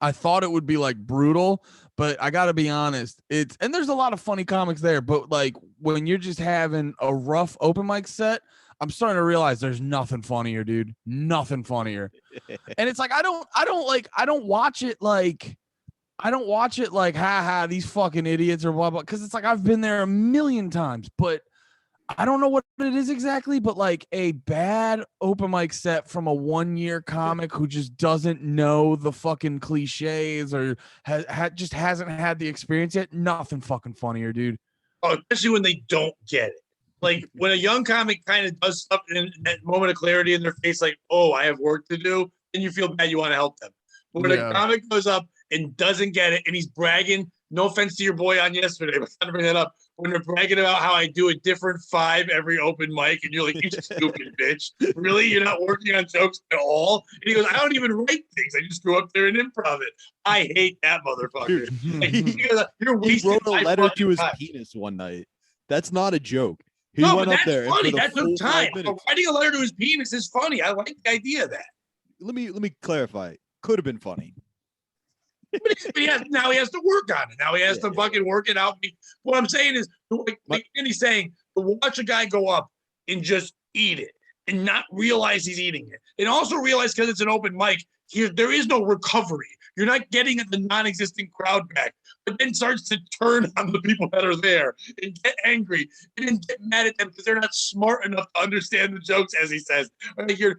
like brutal, but I gotta be honest. And there's a lot of funny comics there, but like when you're just having a rough open mic set, I'm starting to realize there's nothing funnier, dude. Nothing funnier. And it's like I don't watch it like. I don't watch it like, ha, these fucking idiots or blah, blah, because it's like I've been there a million times, but I don't know what it is exactly, but like a bad open mic set from a 1 year comic who just doesn't know the fucking cliches or just hasn't had the experience yet. Nothing fucking funnier, dude. Oh, especially when they don't get it. Like when a young comic kind of does stuff in that moment of clarity in their face, like, oh, I have work to do, and you feel bad, you want to help them. But when a comic goes up and doesn't get it, and he's bragging, no offense to your boy on yesterday, but I'm trying to bring that up. When they're bragging about how I do a different 5 every open mic, and you're like, you stupid bitch. Really? You're not working on jokes at all? And he goes, I don't even write things. I just go up there and improv it. I hate that motherfucker. Like, he goes, you're He wasting wrote a my letter to fucking his time. penis one night. That's not a joke. He No, went but up that's there and funny. for the That full took 5 time. But minutes. writing a letter to his penis is funny. I like the idea of that. Let me clarify. Could have been funny. Now he has to work on it. Now he has to fucking work it out. What I'm saying is, like Andy's saying, to watch a guy go up and just eat it and not realize he's eating it, and also realize because it's an open mic, here there is no recovery. You're not getting the non-existent crowd back, but then starts to turn on the people that are there and get angry and then get mad at them because they're not smart enough to understand the jokes, as he says. Like you're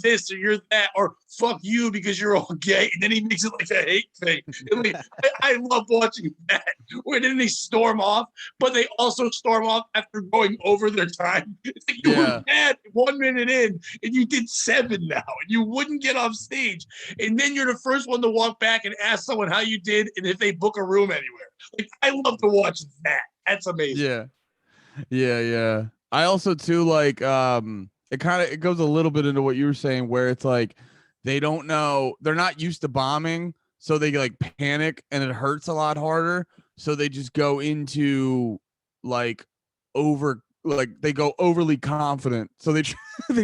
this or you're that, or fuck you because you're all gay. And then he makes it like a hate thing. Like, I love watching that. Where then they storm off, but they also storm off after going over their time. It's like you were mad 1 minute in and you did 7 now, and you wouldn't get off stage. And then you're the first one to walk back and ask someone how you did and if they book a room anywhere. Like, I love to watch that. That's amazing. Yeah. I also too like it goes a little bit into what you were saying, where it's like they don't know, they're not used to bombing, so they like panic and it hurts a lot harder. So they just go into like they go overly confident. So they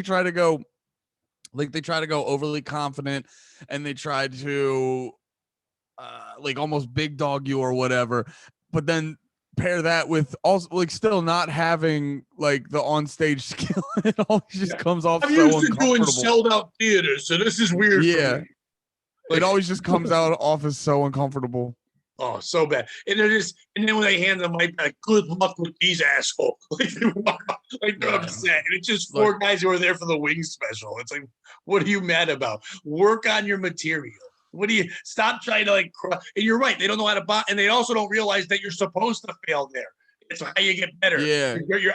try to go overly confident, and they try to like almost big dog you or whatever. But then pair that with also like still not having like the on-stage skill. It always just comes off I'm so used to doing uncomfortable. sold-out theaters, so this is weird for me. Like, it always just comes out off as so uncomfortable. Oh, so bad. And then when they hand them like good luck with these assholes. Like they're upset. And it's just 4 guys who are there for the wing special. It's like, what are you mad about? Work on your material. What do you stop trying to like cry? And you're right, they don't know how to buy, and they also don't realize that you're supposed to fail there. It's how you get better. Yeah. You're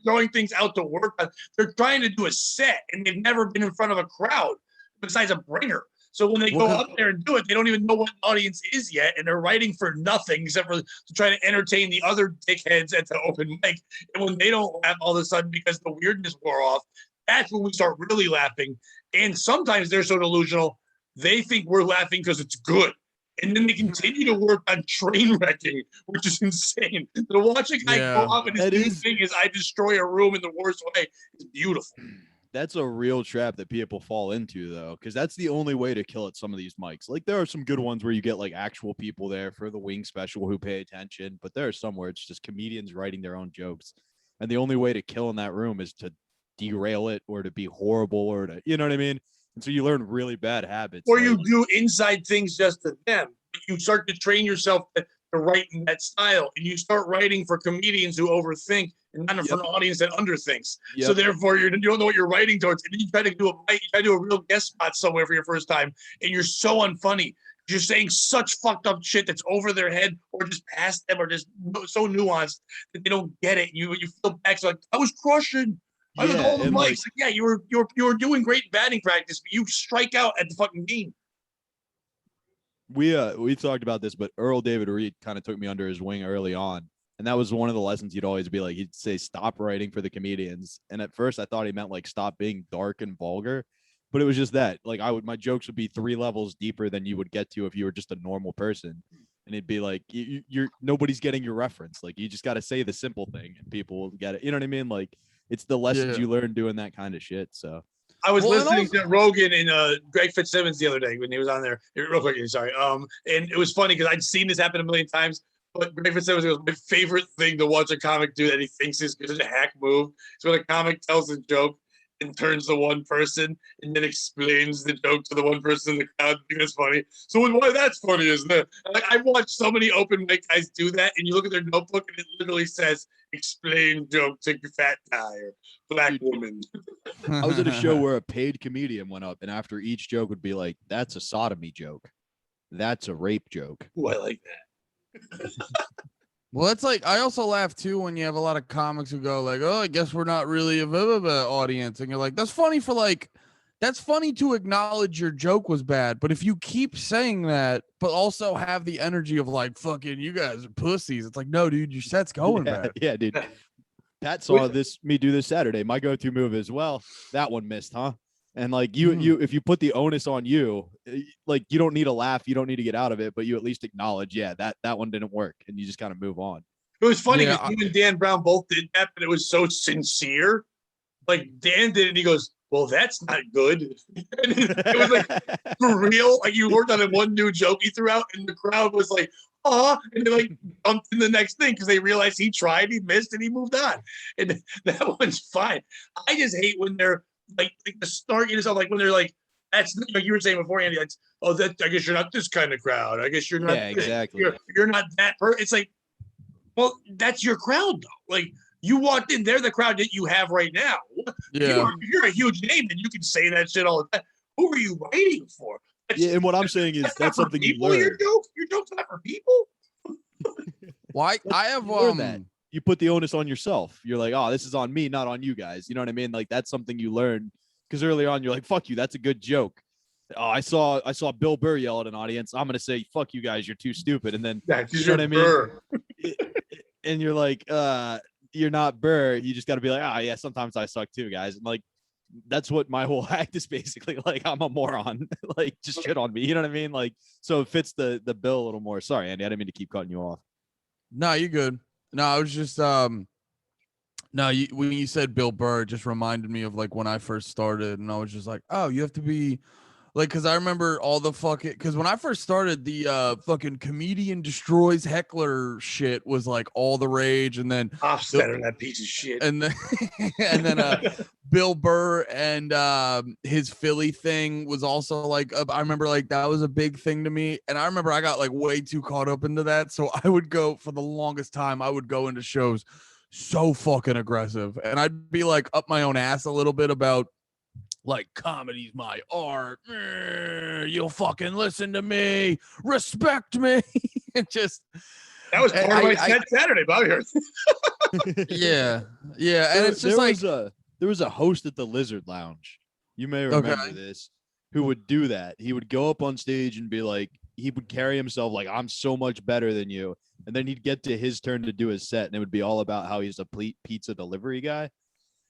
throwing things out to work on. They're trying to do a set, and they've never been in front of a crowd besides a bringer. So when they go up there and do it, they don't even know what the audience is yet, and they're writing for nothing except for to try to entertain the other dickheads at the open mic. And when they don't laugh all of a sudden because the weirdness wore off, that's when we start really laughing. And sometimes they're so delusional, they think we're laughing because it's good. And then they continue to work on train wrecking, which is insane. To watch a guy go up and his new thing is I destroy a room in the worst way is beautiful. That's a real trap that people fall into, though, because that's the only way to kill at some of these mics. Like, there are some good ones where you get like actual people there for the wing special who pay attention, but there are some where it's just comedians writing their own jokes. And the only way to kill in that room is to derail it or to be horrible or to, you know what I mean? And so you learn really bad habits. Or you do inside things just to them. You start to train yourself to write in that style, and you start writing for comedians who overthink and not for an audience that underthinks. So therefore, you don't know what you're writing towards. And then you try to do a real guest spot somewhere for your first time, and you're so unfunny. You're saying such fucked up shit that's over their head or just past them or just so nuanced that they don't get it. You feel back. So like, I was crushing. I was all the mics. Like, you were doing great batting practice, but you strike out at the fucking game. We talked about this, but Earl David Reed kind of took me under his wing early on. And that was one of the lessons he'd always be like, he'd say, stop writing for the comedians. And at first I thought he meant like, stop being dark and vulgar, but it was just that like my jokes would be 3 levels deeper than you would get to if you were just a normal person. And it'd be like, you're nobody's getting your reference. Like, you just got to say the simple thing and people will get it. You know what I mean? Like, it's the lessons you learn doing that kind of shit. So I was listening to Rogan and Greg Fitzsimmons the other day when he was on there. Real quick, sorry. And it was funny because I'd seen this happen a million times. But Greg Fitzsimmons was my favorite thing to watch a comic do that he thinks is such a hack move. So when a comic tells a joke and turns to one person and then explains the joke to the one person in the crowd, I think that's funny. So why that's funny, isn't it? Like, I've watched so many open mic guys do that, and you look at their notebook and it literally says, explain joke to fat guy or black woman. I was at a show where a paid comedian went up, and after each joke would be like, that's a sodomy joke. That's a rape joke. Ooh, I like that. Well, it's like, I also laugh too when you have a lot of comics who go like, oh, I guess we're not really a blah, blah, blah audience. And you're like, that's funny that's funny to acknowledge your joke was bad. But if you keep saying that, but also have the energy of like, fucking, you guys are pussies. It's like, no, dude, your set's going bad. Yeah, dude. Pat saw me do this Saturday. My go-to move is, well, that one missed, huh? And like you, if you put the onus on you, like, you don't need a laugh, you don't need to get out of it, but you at least acknowledge, that one didn't work, and you just kind of move on. It was funny because you and Dan Brown both did that, but it was so sincere. Like, Dan did it, and he goes, well, that's not good. And it was like, for real. Like, you worked on it, one new joke he threw out, and the crowd was like, and they like bumped in the next thing because they realized he tried, he missed, and he moved on. And that one's fine. I just hate when they're like the start, like when they're like, That's like you were saying before, Andy. That's I guess you're not this kind of crowd. I guess you're not. Yeah, exactly. You're not that person. It's like, well, that's your crowd though. Like you walked in, they're the crowd that you have right now. Yeah. You're a huge name, and you can say that shit all the time. Who are you writing for? And what I'm saying is that's something you learn. Your joke's not for people. Why? I have that. You put the onus on yourself. You're like, oh, this is on me, not on you guys. You know what I mean? Like that's something you learn because early on you're like, fuck you, that's a good joke. Oh, I saw Bill Burr yell at an audience. I'm gonna say, fuck you guys, you're too stupid. And then you know what I mean? And you're like, you're not Burr. You just got to be like, oh yeah, sometimes I suck too, guys. And like, that's what my whole act is basically like. I'm a moron. Like, just shit on me. You know what I mean? Like, so it fits the bill a little more. Sorry, Andy, I didn't mean to keep cutting you off. No, you're good. No, I was just when you said Bill Burr, it just reminded me of like when I first started, and I was just like, oh, you have to be like, because I remember all the fucking, because when I first started, the fucking comedian destroys heckler shit was like all the rage, and then Offsetter, that piece of shit, and then and then Bill Burr and his Philly thing was also like I remember like that was a big thing to me, and I remember I got like way too caught up into that, so I would go for the longest time. I would go into shows so fucking aggressive, and I'd be like up my own ass a little bit about like comedy's my art. You'll fucking listen to me, respect me. And just that was part of my set Saturday, Bobby. yeah. And it's just like there was a host at the Lizard Lounge. You may remember this, who would do that. He would go up on stage and be like, he would carry himself like, I'm so much better than you. And then he'd get to his turn to do his set, and it would be all about how he's a pizza delivery guy.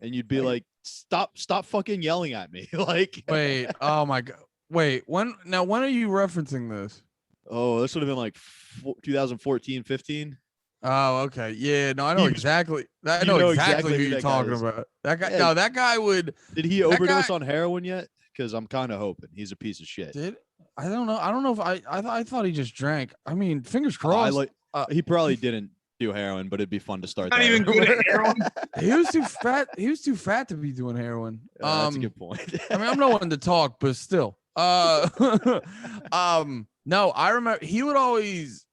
And you'd be like, stop fucking yelling at me. Like, wait, oh my God. Wait, when are you referencing this? Oh, this would have been like 2014, 15. Oh, okay. Yeah, no, I know exactly. I know exactly who you're talking about. That guy. Yeah. No, that guy would. Did he overdose on heroin yet? Because I'm kind of hoping he's a piece of shit. I don't know. I don't know if I thought he just drank. I mean, fingers crossed. He probably didn't do heroin, but it'd be fun to start. Not even good at heroin. He was too fat. He was too fat to be doing heroin. That's a good point. I mean, I'm no one to talk, but still. No, I remember he would always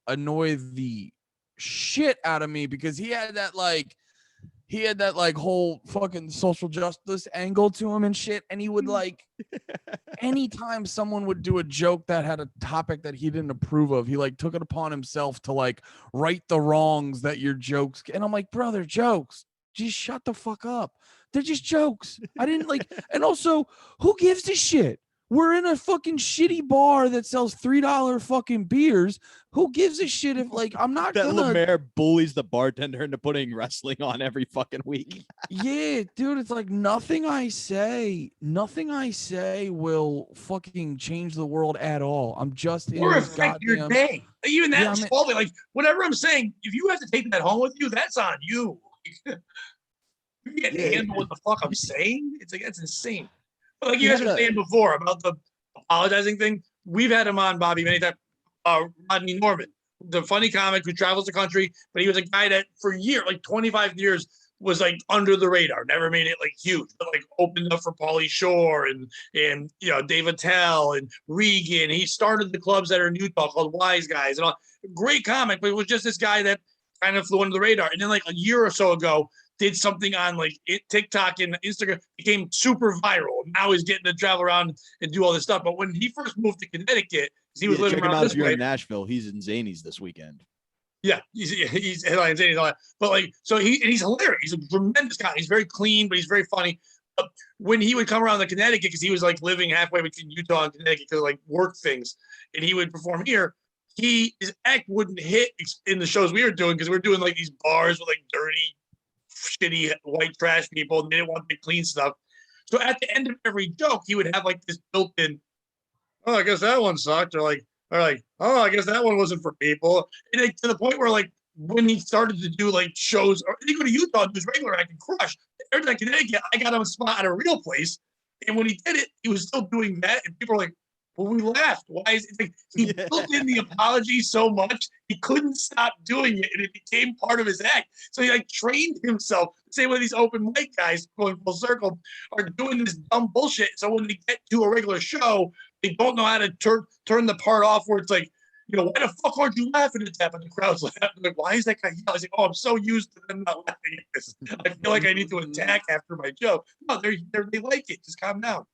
annoy the shit out of me because he had that whole fucking social justice angle to him and shit. And he would like, anytime someone would do a joke that had a topic that he didn't approve of, he like took it upon himself to like right the wrongs that your jokes. And I'm like, bro, they're jokes. Just shut the fuck up. They're just jokes. I didn't like, and also who gives a shit? We're in a fucking shitty bar that sells $3 fucking beers. Who gives a shit if like I'm not that gonna Lemaire bullies the bartender into putting wrestling on every fucking week. Yeah, dude, it's like nothing I say will fucking change the world at all. I'm just in or this affect your day. Even that small thing, like whatever I'm saying, if you have to take that home with you, that's on you. You can't handle what the fuck I'm saying. It's like that's insane. But like you guys were saying before about the apologizing thing, we've had him on, Bobby, many times. Rodney Norman, the funny comic who travels the country, but he was a guy that for years, like 25 years, was like under the radar, never made it like huge, but like opened up for Pauly Shore and you know Dave Attell and Regan. He started the clubs that are in Utah called Wise Guys and all. Great comic, but it was just this guy that kind of flew under the radar. And then like a year or so ago, did something on like TikTok and Instagram, became super viral. Now he's getting to travel around and do all this stuff. But when he first moved to Connecticut, he was living around this way. In Nashville, he's in Zanies this weekend. Yeah, he's headlining Zanies, all that. But like, so he's hilarious. He's a tremendous guy. He's very clean, but he's very funny. But when he would come around to Connecticut, because he was like living halfway between Utah and Connecticut because like work things, and he would perform here. His act wouldn't hit in the shows we were doing because we were doing like these bars with like dirty, shitty white trash people, and they didn't want the clean stuff. So at the end of every joke, he would have like this built-in, oh, I guess that one sucked, or like, oh, I guess that one wasn't for people. And like, to the point where like when he started to do like shows, or he go to Utah and do his regular act and crush. Every time Connecticut, I got him a spot at a real place, and when he did it, he was still doing that, and people were like, But we laughed. Why is it like he built in the apology so much he couldn't stop doing it, and it became part of his act. So he like trained himself. Same way these open mic guys going full circle are doing this dumb bullshit. So when they get to a regular show, they don't know how to turn the part off where it's like, you know, why the fuck aren't you laughing at that? But the crowd's laughing. Like, why is that guy yelling? I was like, oh, I'm so used to them not laughing at this. I feel like I need to attack after my joke. No, they like it. Just calm down.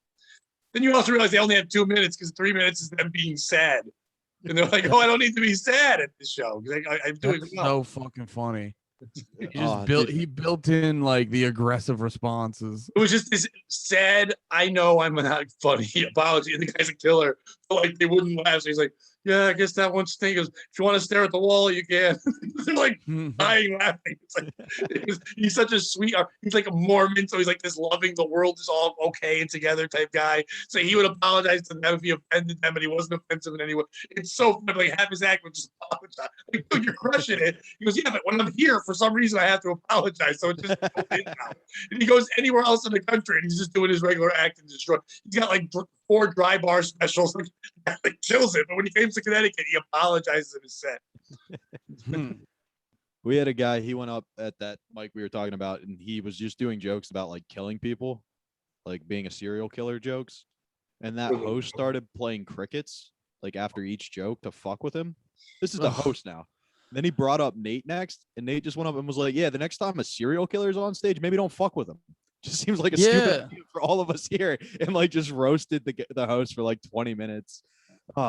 Then you also realize they only have 2 minutes because 3 minutes is them being sad. And they're like, oh, I don't need to be sad at this show. I'm doing so fucking funny. He built in like the aggressive responses. It was just this sad, I know I'm not funny apology. And the guy's a killer. But like they wouldn't laugh. So he's like, yeah, I guess that one's thing. He goes, if you want to stare at the wall, you can. They're like dying laughing. It's like he's such a sweet. He's like a Mormon, so he's like this loving the world is all okay and together type guy. So he would apologize to them if he offended them, but he wasn't offensive in any way. It's so funny. Like half his act would just apologize. Like, dude, you're crushing it. He goes, yeah, but when I'm here, for some reason, I have to apologize. So it just and he goes anywhere else in the country, and he's just doing his regular act and destroy. He's got like 4 dry bar specials. Like kills it. But when he came to Connecticut, he apologizes in his set. We had a guy, he went up at that mic we were talking about, and he was just doing jokes about like killing people, like being a serial killer jokes. And that host started playing crickets like after each joke to fuck with him. This is the host now. Then he brought up Nate next, and Nate just went up and was like, yeah, the next time a serial killer is on stage, maybe don't fuck with him. Just seems like a stupid idea for all of us here, and like just roasted the host for like 20 minutes.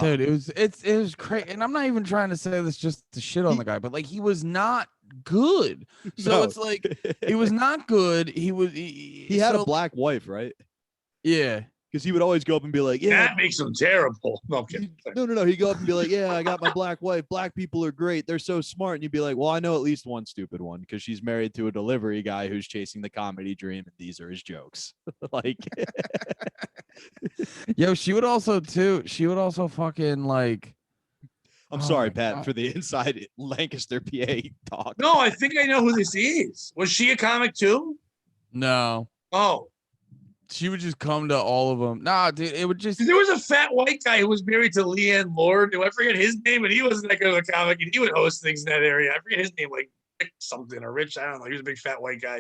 Dude, it was crazy. And I'm not even trying to say this just to shit on the guy, but like he was not good. So it's like he was not good. He had a black wife, right? Yeah. Because he would always go up and be like, yeah, that makes him terrible. No, I'm kidding. No. He'd go up and be like, yeah, I got my black wife. Black people are great. They're so smart. And you'd be like, well, I know at least one stupid one because she's married to a delivery guy who's chasing the comedy dream. And these are his jokes. Like, yo, she would also fucking like. I'm sorry, Pat, for the inside Lancaster, PA talk. No, I think I know who this is. Was she a comic too? No. Oh. She would just come to all of them. Nah, dude, it would just. There was a fat white guy who was married to Leanne Lord. I forget his name, but he wasn't that good of a comic, and he would host things in that area. I forget his name, like Rick something or Rich. I don't know. He was a big fat white guy,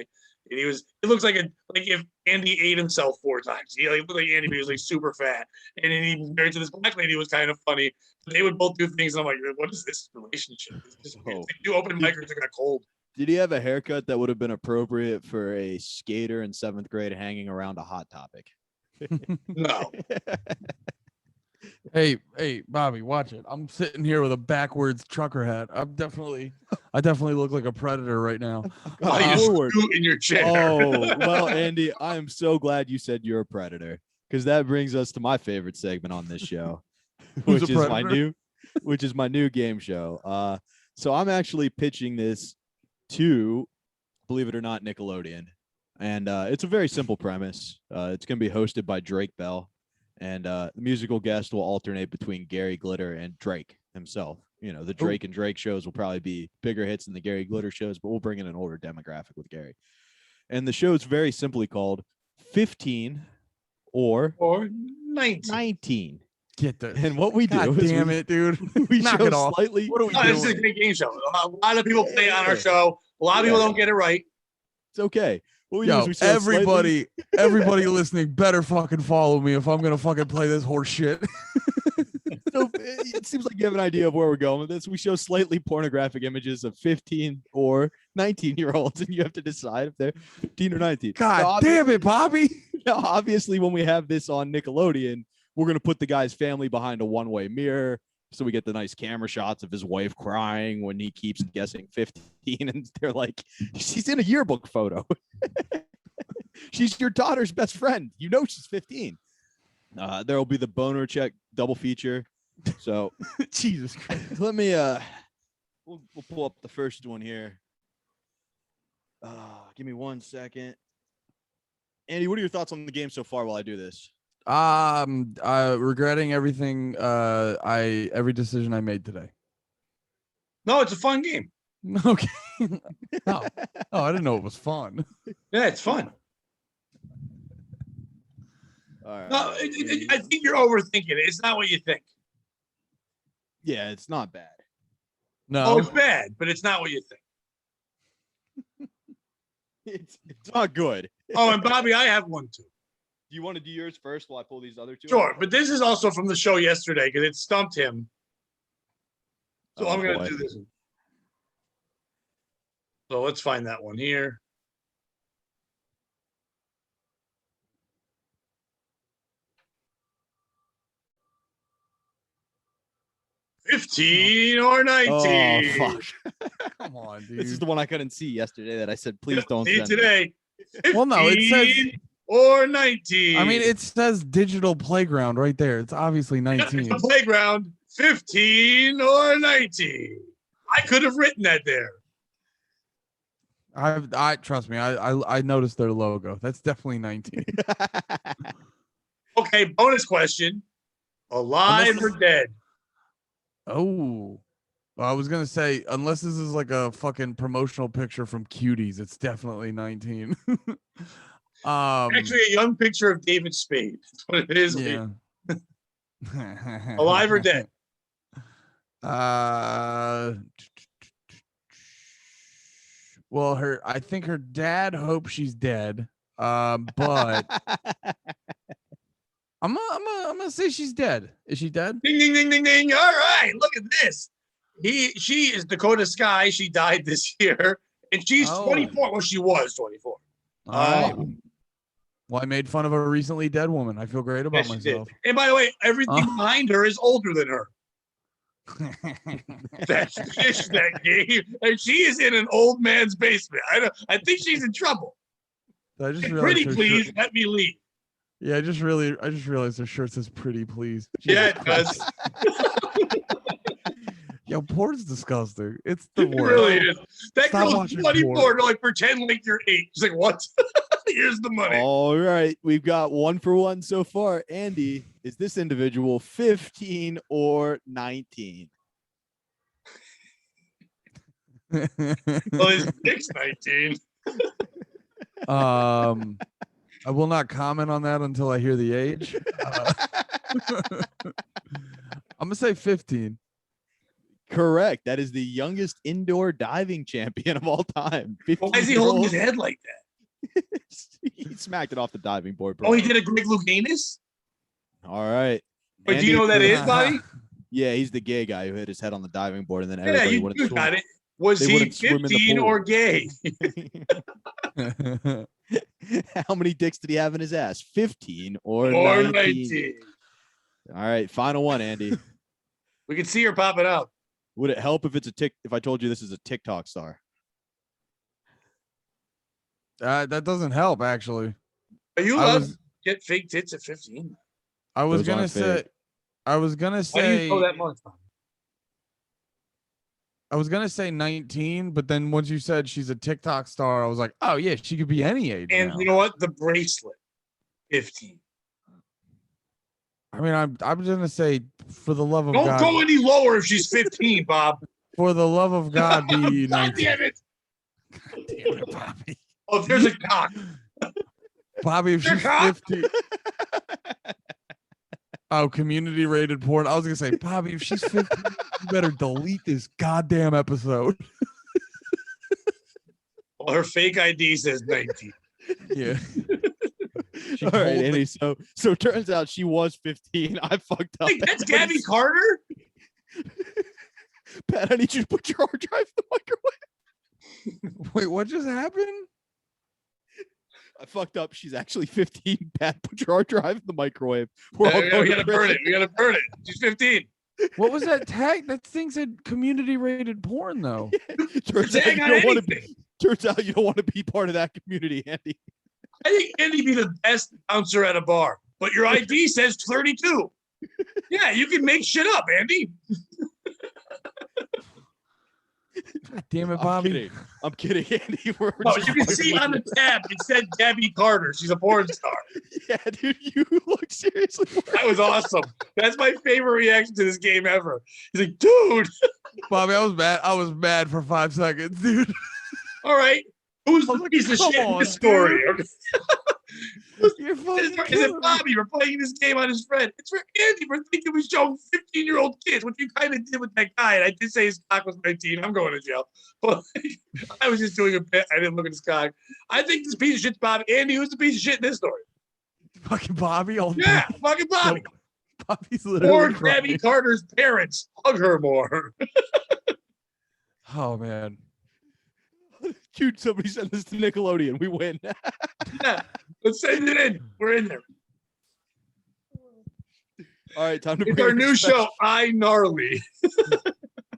and he looks like if Andy ate himself 4 times. He looked like Andy, but he was like super fat. And then he was married to this black lady who was kind of funny. But they would both do things, and I'm like, what is this relationship? It's like two open micers that got cold. Did he have a haircut that would have been appropriate for a skater in 7th grade hanging around a Hot Topic? No. Hey, Bobby, watch it. I'm sitting here with a backwards trucker hat. I definitely look like a predator right now. Why are you scoot in your chair? Oh, well, Andy, I am so glad you said you're a predator, because that brings us to my favorite segment on this show, which is my new game show. So I'm actually pitching this to, believe it or not, Nickelodeon. And it's a very simple premise. It's going to be hosted by Drake Bell. And the musical guest will alternate between Gary Glitter and Drake himself. You know, the Drake and Drake shows will probably be bigger hits than the Gary Glitter shows, but we'll bring in an older demographic with Gary. And the show is very simply called 15 or 19. Get that. And what we do damn it, dude. We knock show it off. Slightly. What are we doing? This is a great game show. A lot of people play on our show. A lot of people don't get it right. It's okay. What we Yo, do is we everybody listening better fucking follow me if I'm gonna fucking play this horse shit. So it seems like you have an idea of where we're going with this. We show slightly pornographic images of 15 or 19-year-olds, and you have to decide if they're 15 or 19. God damn it, Bobby. Now, obviously, when we have this on Nickelodeon, we're going to put the guy's family behind a one-way mirror, so we get the nice camera shots of his wife crying when he keeps guessing 15, and they're like, she's in a yearbook photo. She's your daughter's best friend. You know she's 15. There will be the boner check double feature. So Jesus Christ. Let me we'll pull up the first one here. Give me 1 second. Andy, what are your thoughts on the game so far while I do this? Regretting everything every decision I made today. No, it's a fun game. Okay. Oh, I didn't know it was fun. Yeah, it's fun. All right. No, I think you're overthinking it. It's not what you think. Yeah, it's not bad. No. Oh, it's bad, but it's not what you think. It's not good. Oh, and Bobby, I have one too. Do you want to do yours first while I pull these other two? Sure, but this is also from the show yesterday because it stumped him. So I'm going to do this one. So let's find that one here. $15 or $19. Oh, fuck. Come on, dude. This is the one I couldn't see yesterday that I said, please don't See send me. today. Well, no, it says 15 or 19. I mean, it says digital playground right there. It's obviously Yep, 19. it's a playground. 15 or 19. I could have written that there. I trust me. I noticed their logo. That's definitely 19. Okay, bonus question. Alive or dead? Oh, well, I was gonna say unless this is like a fucking promotional picture from Cuties, it's definitely 19. Actually, a young picture of David Spade. That's what it is. Yeah. Alive or dead? Well, I think her dad hopes she's dead. But I'm gonna say she's dead. Is she dead? Ding, ding, ding, ding, ding. All right, look at this. She is Dakota Sky. She died this year, and she's 24. Well, she was 24. All right. Well, I made fun of a recently dead woman. I feel great about myself. And by the way, everything behind her is older than her. That's that game, and she is in an old man's basement. I think she's in trouble. I just Pretty please, let me leave. Yeah, I just realized her shirt says "pretty please." Yeah, it does. Yo, porn's disgusting. It's the It worst. really is. That Stop girl's watching 24 porn. to like pretend like you're 8. She's like, what? Here's the money. All right. We've got 1 for 1 so far. Andy, is this individual 15 or 19? Well, his dick's 19. I will not comment on that until I hear the age. I'm gonna say 15. Correct. That is the youngest indoor diving champion of all time. Why is he holding his head like that? He smacked it off the diving board, bro. Oh, he did a Greg Louganis? All right. But do you know who that is, Bobby? Yeah, he's the gay guy who hit his head on the diving board and then Yeah, everybody you wouldn't swim. got it. Was They he wouldn't swim in the 15 pool. or gay? How many dicks did he have in his ass? 15 or 19? 19. All right, final one, Andy. We can see her popping out. Would it help if if I told you this is a TikTok star? That doesn't help, actually. Are you allowed to get fake tits at 15? I was Those gonna aren't say. fake. I was gonna Why do you say. know that much? I was gonna say 19, but then once you said she's a TikTok star, I was like, oh yeah, she could be any age. And now. you know what? The bracelet, 15. I mean, I'm just gonna say, for the love of Don't God, go any lower if she's 15, Bob. for the love of God, be God 19. damn it. God damn it, Bobby. Oh, if there's a cock. Bobby, if she's 50. Oh, community rated porn. I was gonna say, Bobby, if she's 50, you better delete this goddamn episode. Well, her fake ID says 19. Yeah. All right, Andy. So it turns out she was 15. I fucked up. Hey, that's Gabby Carter? Pat, I need you to put your hard drive in the microwave. Wait, what just happened? I fucked up. She's actually 15. Pat, put your hard drive in the microwave. We're all We going to gotta burn it. We gotta burn it. She's 15. What was that tag? That thing said community rated porn, though. Turns out Tag you on don't want to anything. be. Turns out you don't want to be part of that community, Andy. I think Andy be the best bouncer at a bar, but your ID says 32. Yeah, you can make shit up, Andy. God damn it, Bobby. I'm kidding, Andy. We're Oh, just you can fucking see with on you. the tab it said Gabby Carter. She's a porn star. Yeah, dude, you look seriously. That was awesome. That's my favorite reaction to this game ever. He's like, dude. Bobby, I was mad. I was mad for 5 seconds, dude. All right. Who's the like, piece of come shit in on, this story? You're fucking Is it killing me. Bobby for playing this game on his friend? It's for Andy for thinking we showing 15-year-old kids, which you kind of did with that guy. And I did say his cock was 19. I'm going to jail. But I was just doing a bit. I didn't look at his cock. I think this piece of shit's Bobby. Andy, who's the piece of shit in this story? Fucking Bobby. Oh, Yeah, fucking Bobby. Bobby's Or literally Gabby crying. Carter's parents. Hug her more. Oh man. Dude, somebody send this to Nickelodeon. We win. Yeah, let's send it in. We're in there. All right, time to It's bring our in new show, I Gnarly.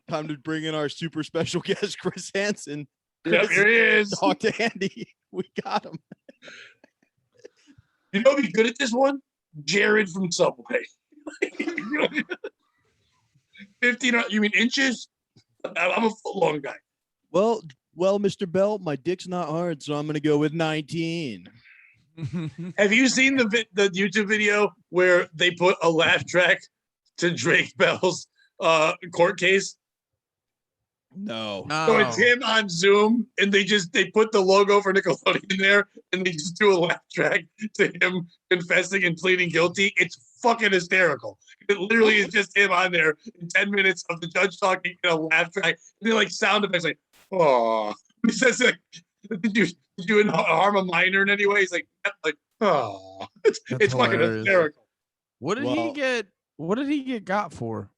Time to bring in our super special guest, Chris Hansen. Yep, here he is. Talk to Andy. We got him. You know who'd be good at this one? Jared from Subway. 15, you mean inches? I'm a foot long guy. Well, Mr. Bell, my dick's not hard, so I'm gonna go with 19. Have you seen the YouTube video where they put a laugh track to Drake Bell's court case? No. So it's him on Zoom, and they put the logo for Nickelodeon there, and they just do a laugh track to him confessing and pleading guilty. It's fucking hysterical. It literally is just him on there in 10 minutes of the judge talking in a laugh track. And they're like sound effects, like, oh. He says, like, did you harm a minor in any way? He's like, oh. It's fucking hysterical. What did he get? What did he get got for?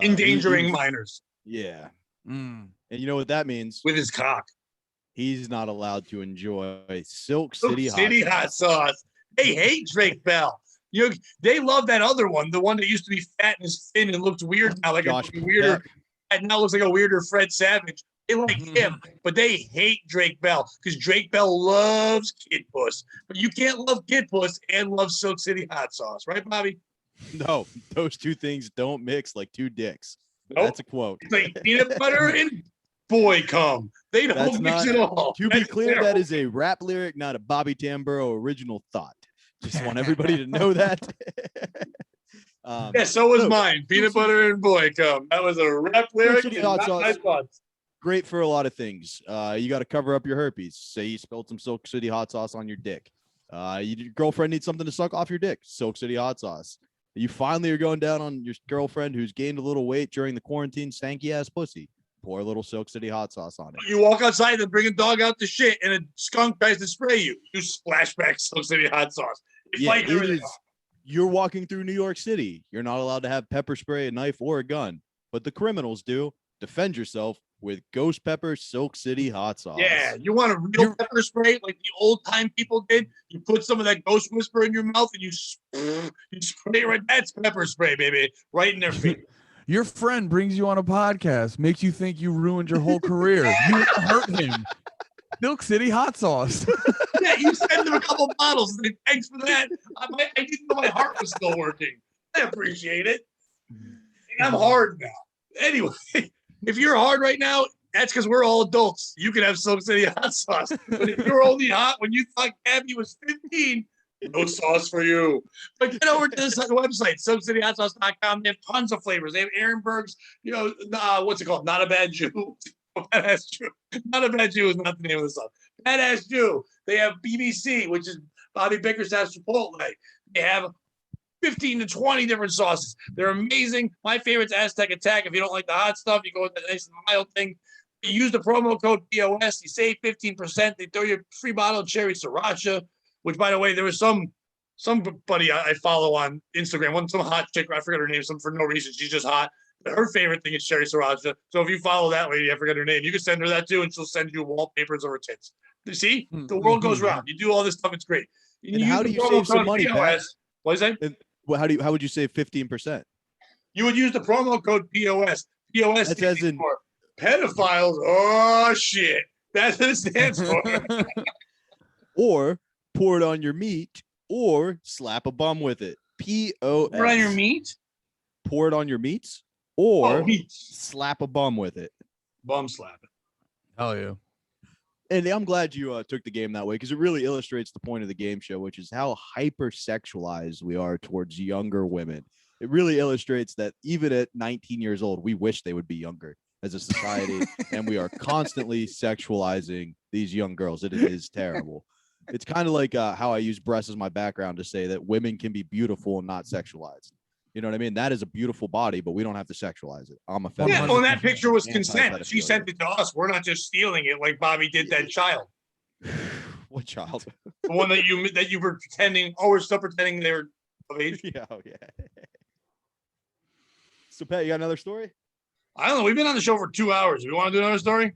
Endangering minors. Yeah. Mm. And you know what that means? With his cock. He's not allowed to enjoy Silk Silk City, City hot sauce. They hate Drake Bell. They love that other one, the one that used to be fat and is thin and looks weird now, like Josh a weirder, Peck. and now looks like a weirder Fred Savage. They like him, but they hate Drake Bell because Drake Bell loves Kid Puss. But you can't love Kid Puss and love Silk City hot sauce, right, Bobby? No, those two things don't mix like two dicks. Nope. That's a quote. It's like peanut butter and boy cum. They don't That's mix not- it all. To be That's clear, terrible. that is a rap lyric, not a Bobby Tamburo original thought. Just want everybody to know that. Yeah, so was Look, mine. Peanut butter and boy cum. That was a rap lyric. City and hot not sauce. my thoughts. Great for a lot of things. You got to cover up your herpes. Say you spilled some Silk City hot sauce on your dick. Your girlfriend needs something to suck off your dick. Silk City hot sauce. You finally are going down on your girlfriend who's gained a little weight during the quarantine, stanky ass pussy. Pour a little Silk City hot sauce on it. You walk outside and bring a dog out to shit, and a skunk tries to spray you. You splash back Silk City hot sauce. You Yeah, fight it everything is. off. You're walking through New York City. You're not allowed to have pepper spray, a knife, or a gun, but the criminals do. Defend yourself with Ghost Pepper Silk City hot sauce. Yeah, you want a real pepper spray like the old time people did? You put some of that Ghost Whisper in your mouth and you spray it right. That's pepper spray, baby, right in their face. Your friend brings you on a podcast, makes you think you ruined your whole career. You hurt him. Silk City hot sauce. Yeah, you send them a couple bottles and say, thanks for that. I didn't know my heart was still working. I appreciate it. I'm hard now. Anyway, if you're hard right now, that's because we're all adults. You can have Silk City hot sauce. But if you're only hot when you thought Gabby was 15, no sauce for you. But get over to this website, SilkCityHotSauce.com. They have tons of flavors. They have Ehrenberg's, what's it called? Not a Bad Jew. Badass Jew. Not a Bad Jew is not the name of the song. Badass Jew. They have BBC, which is Bobby Bickerstaff's Chipotle. They have 15 to 20 different sauces. They're amazing. My favorite's Aztec Attack. If you don't like the hot stuff, you go with the nice and mild thing. You use the promo code POS. You save 15%. They throw you a free bottle of cherry sriracha, which, by the way, there was somebody I follow on Instagram, some hot chick, I forget her name, for no reason. She's just hot. But her favorite thing is cherry sriracha. So if you follow that lady, I forget her name, you can send her that too, and she'll send you wallpapers of her tits. You see? The world goes round. You do all this stuff, it's great. And how do you save some money, Pat? What is that? Well, how would you save 15%? You would use the promo code POS. POS That's as in for pedophiles. Oh shit. That's what it stands for. Or pour it on your meat, or slap a bum with it. POS. Put on your meat? Pour it on your meats, or meat. slap a bum with it. Bum slap it. Hell yeah. And I'm glad you took the game that way, because it really illustrates the point of the game show, which is how hypersexualized we are towards younger women. It really illustrates that even at 19 years old, we wish they would be younger as a society, and we are constantly sexualizing these young girls. It is terrible. It's kind of like how I use breasts as my background to say that women can be beautiful and not sexualized. You know what I mean? That is a beautiful body, but we don't have to sexualize it. I'm a Yeah, feminist. well, that picture was consent. She Anti-pedophilia. sent it to us. We're not just stealing it like Bobby did that child. What child? The one that you were pretending. Oh, we're still pretending they're of age. Yeah, oh, yeah. So Pat, you got another story? I don't know. We've been on the show for 2 hours. We want to do another story?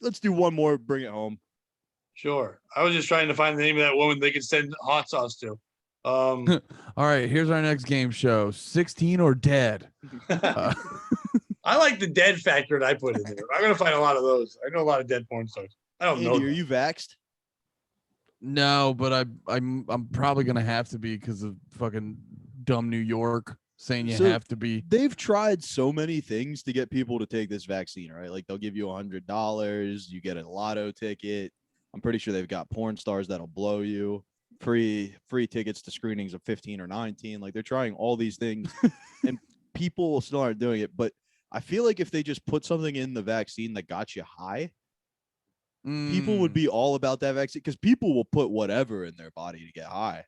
Let's do one more. Bring it home. Sure. I was just trying to find the name of that woman they could send hot sauce to. All right, here's our next game show: 16 or dead. I like the dead factor that I put in there. I'm gonna find a lot of those. I know a lot of dead porn stars. I don't know. Andy, are you vaxxed? No, but I'm probably gonna have to be because of fucking dumb New York saying you have to be. They've tried so many things to get people to take this vaccine, right? Like they'll give you $100, you get a lotto ticket. I'm pretty sure they've got porn stars that'll blow you. Free tickets to screenings of 15 or 19. Like they're trying all these things and people still aren't doing it. But I feel like if they just put something in the vaccine that got you high, people would be all about that vaccine because people will put whatever in their body to get high.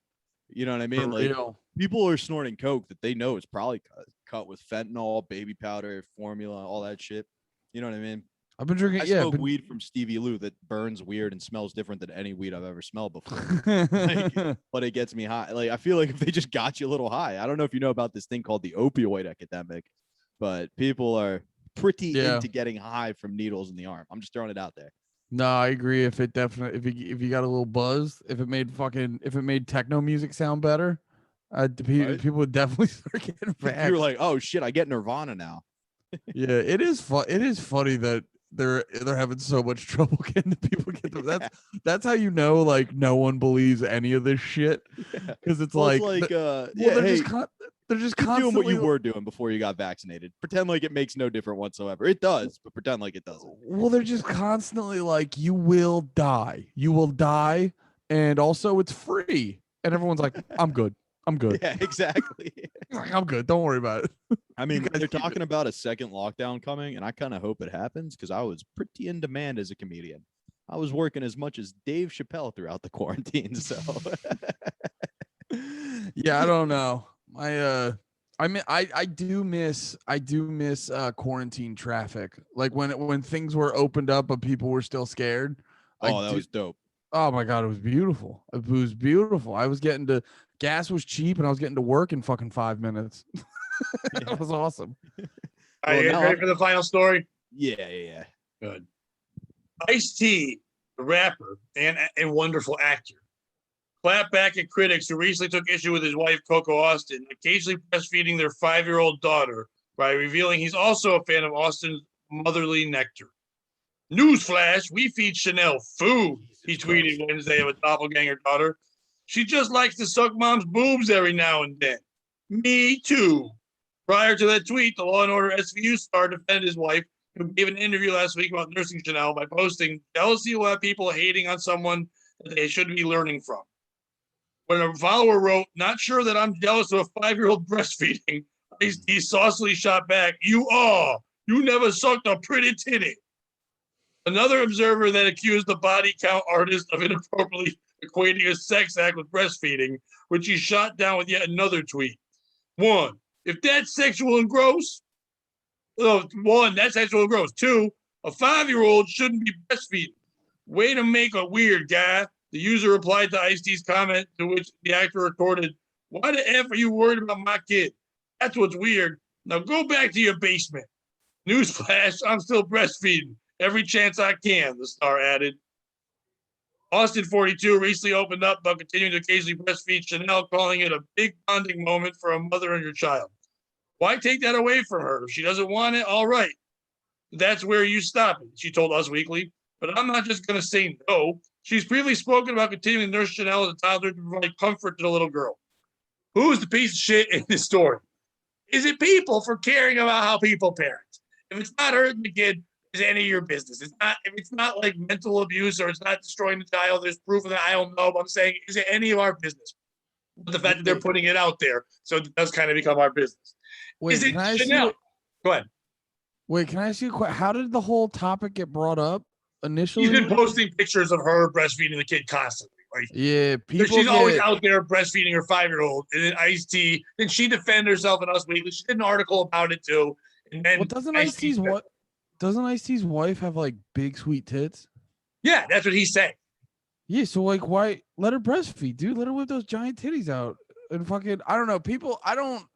You know what I mean? For Like real. people are snorting coke that they know is probably cut with fentanyl, baby powder, formula, all that shit. You know what I mean? I've been drinking. I smoke weed from Stevie Lou that burns weird and smells different than any weed I've ever smelled before. But it gets me high. Like I feel like if they just got you a little high. I don't know if you know about this thing called the opioid epidemic, but people are pretty into getting high from needles in the arm. I'm just throwing it out there. No, I agree. If it definitely, if you got a little buzz, if it made techno music sound better, people would definitely start getting back. You're like, oh shit, I get Nirvana now. Yeah, it is fun. It is funny that they're having so much trouble getting people get them. That's how you know like no one believes any of this shit because it's well, like they're just constantly doing what you were doing before you got vaccinated. Pretend like it makes no difference whatsoever. It does, but pretend like it doesn't. Well, they're just constantly like, you will die, and also it's free, and everyone's like, I'm good. Yeah, exactly. I'm good. Don't worry about it. I mean, they're talking about a second lockdown coming, and I kind of hope it happens because I was pretty in demand as a comedian. I was working as much as Dave Chappelle throughout the quarantine. So, yeah, I don't know. I do miss quarantine traffic. Like when things were opened up, but people were still scared. That was dope. Oh my God, it was beautiful. It was beautiful. Gas was cheap and I was getting to work in fucking 5 minutes. That was awesome. Are you ready for the final story? Yeah. Good. Ice-T, the rapper and wonderful actor, clapped back at critics who recently took issue with his wife, Coco Austin, occasionally breastfeeding their 5-year-old daughter by revealing he's also a fan of Austin's motherly nectar. Newsflash, we feed Chanel food, he tweeted Wednesday of a doppelganger daughter. She just likes to suck mom's boobs every now and then. Me too. Prior to that tweet, the Law & Order SVU star defended his wife, who gave an interview last week about nursing Chanel by posting, jealousy will have people hating on someone that they should be learning from. When a follower wrote, not sure that I'm jealous of a 5-year-old breastfeeding, he saucily shot back, you are. You never sucked a pretty titty. Another observer then accused the body count artist of inappropriately equating a sex act with breastfeeding, which he shot down with yet another tweet. 1, if that's sexual and gross, 1, that's sexual and gross. 2, a 5-year-old shouldn't be breastfeeding. Way to make a weird guy. The user replied to Ice-T's comment, to which the actor retorted, why the F are you worried about my kid? That's what's weird. Now go back to your basement. Newsflash, I'm still breastfeeding. Every chance I can, the star added. Austin 42 recently opened up about continuing to occasionally breastfeed Chanel, calling it a big bonding moment for a mother and your child. Why take that away from her? If she doesn't want it, all right. That's where you stop it, she told Us Weekly. But I'm not just going to say no. She's previously spoken about continuing to nurse Chanel as a toddler to provide comfort to the little girl. Who's the piece of shit in this story? Is it people for caring about how people parent? If it's not hurting the kid, is any of your business? If it's not like mental abuse or it's not destroying the child, there's proof of that. I don't know, but I'm saying, is it any of our business? But the fact that they're putting it out there, so it does kind of become our business. Wait, is it Chanel? Go ahead. Wait, can I ask you a question? How did the whole topic get brought up? initially. He's been posting pictures of her breastfeeding the kid constantly. Like, Yeah, people. She's always out there breastfeeding her 5-year-old, and then Ice-T. Then she defended herself in Us Weekly. She did an article about it too. And then doesn't Ice-T's wife have like big sweet tits? Yeah, that's what he's saying. Yeah, so like, why let her breastfeed, dude? Let her whip those giant titties out and fucking. I don't know, people. I don't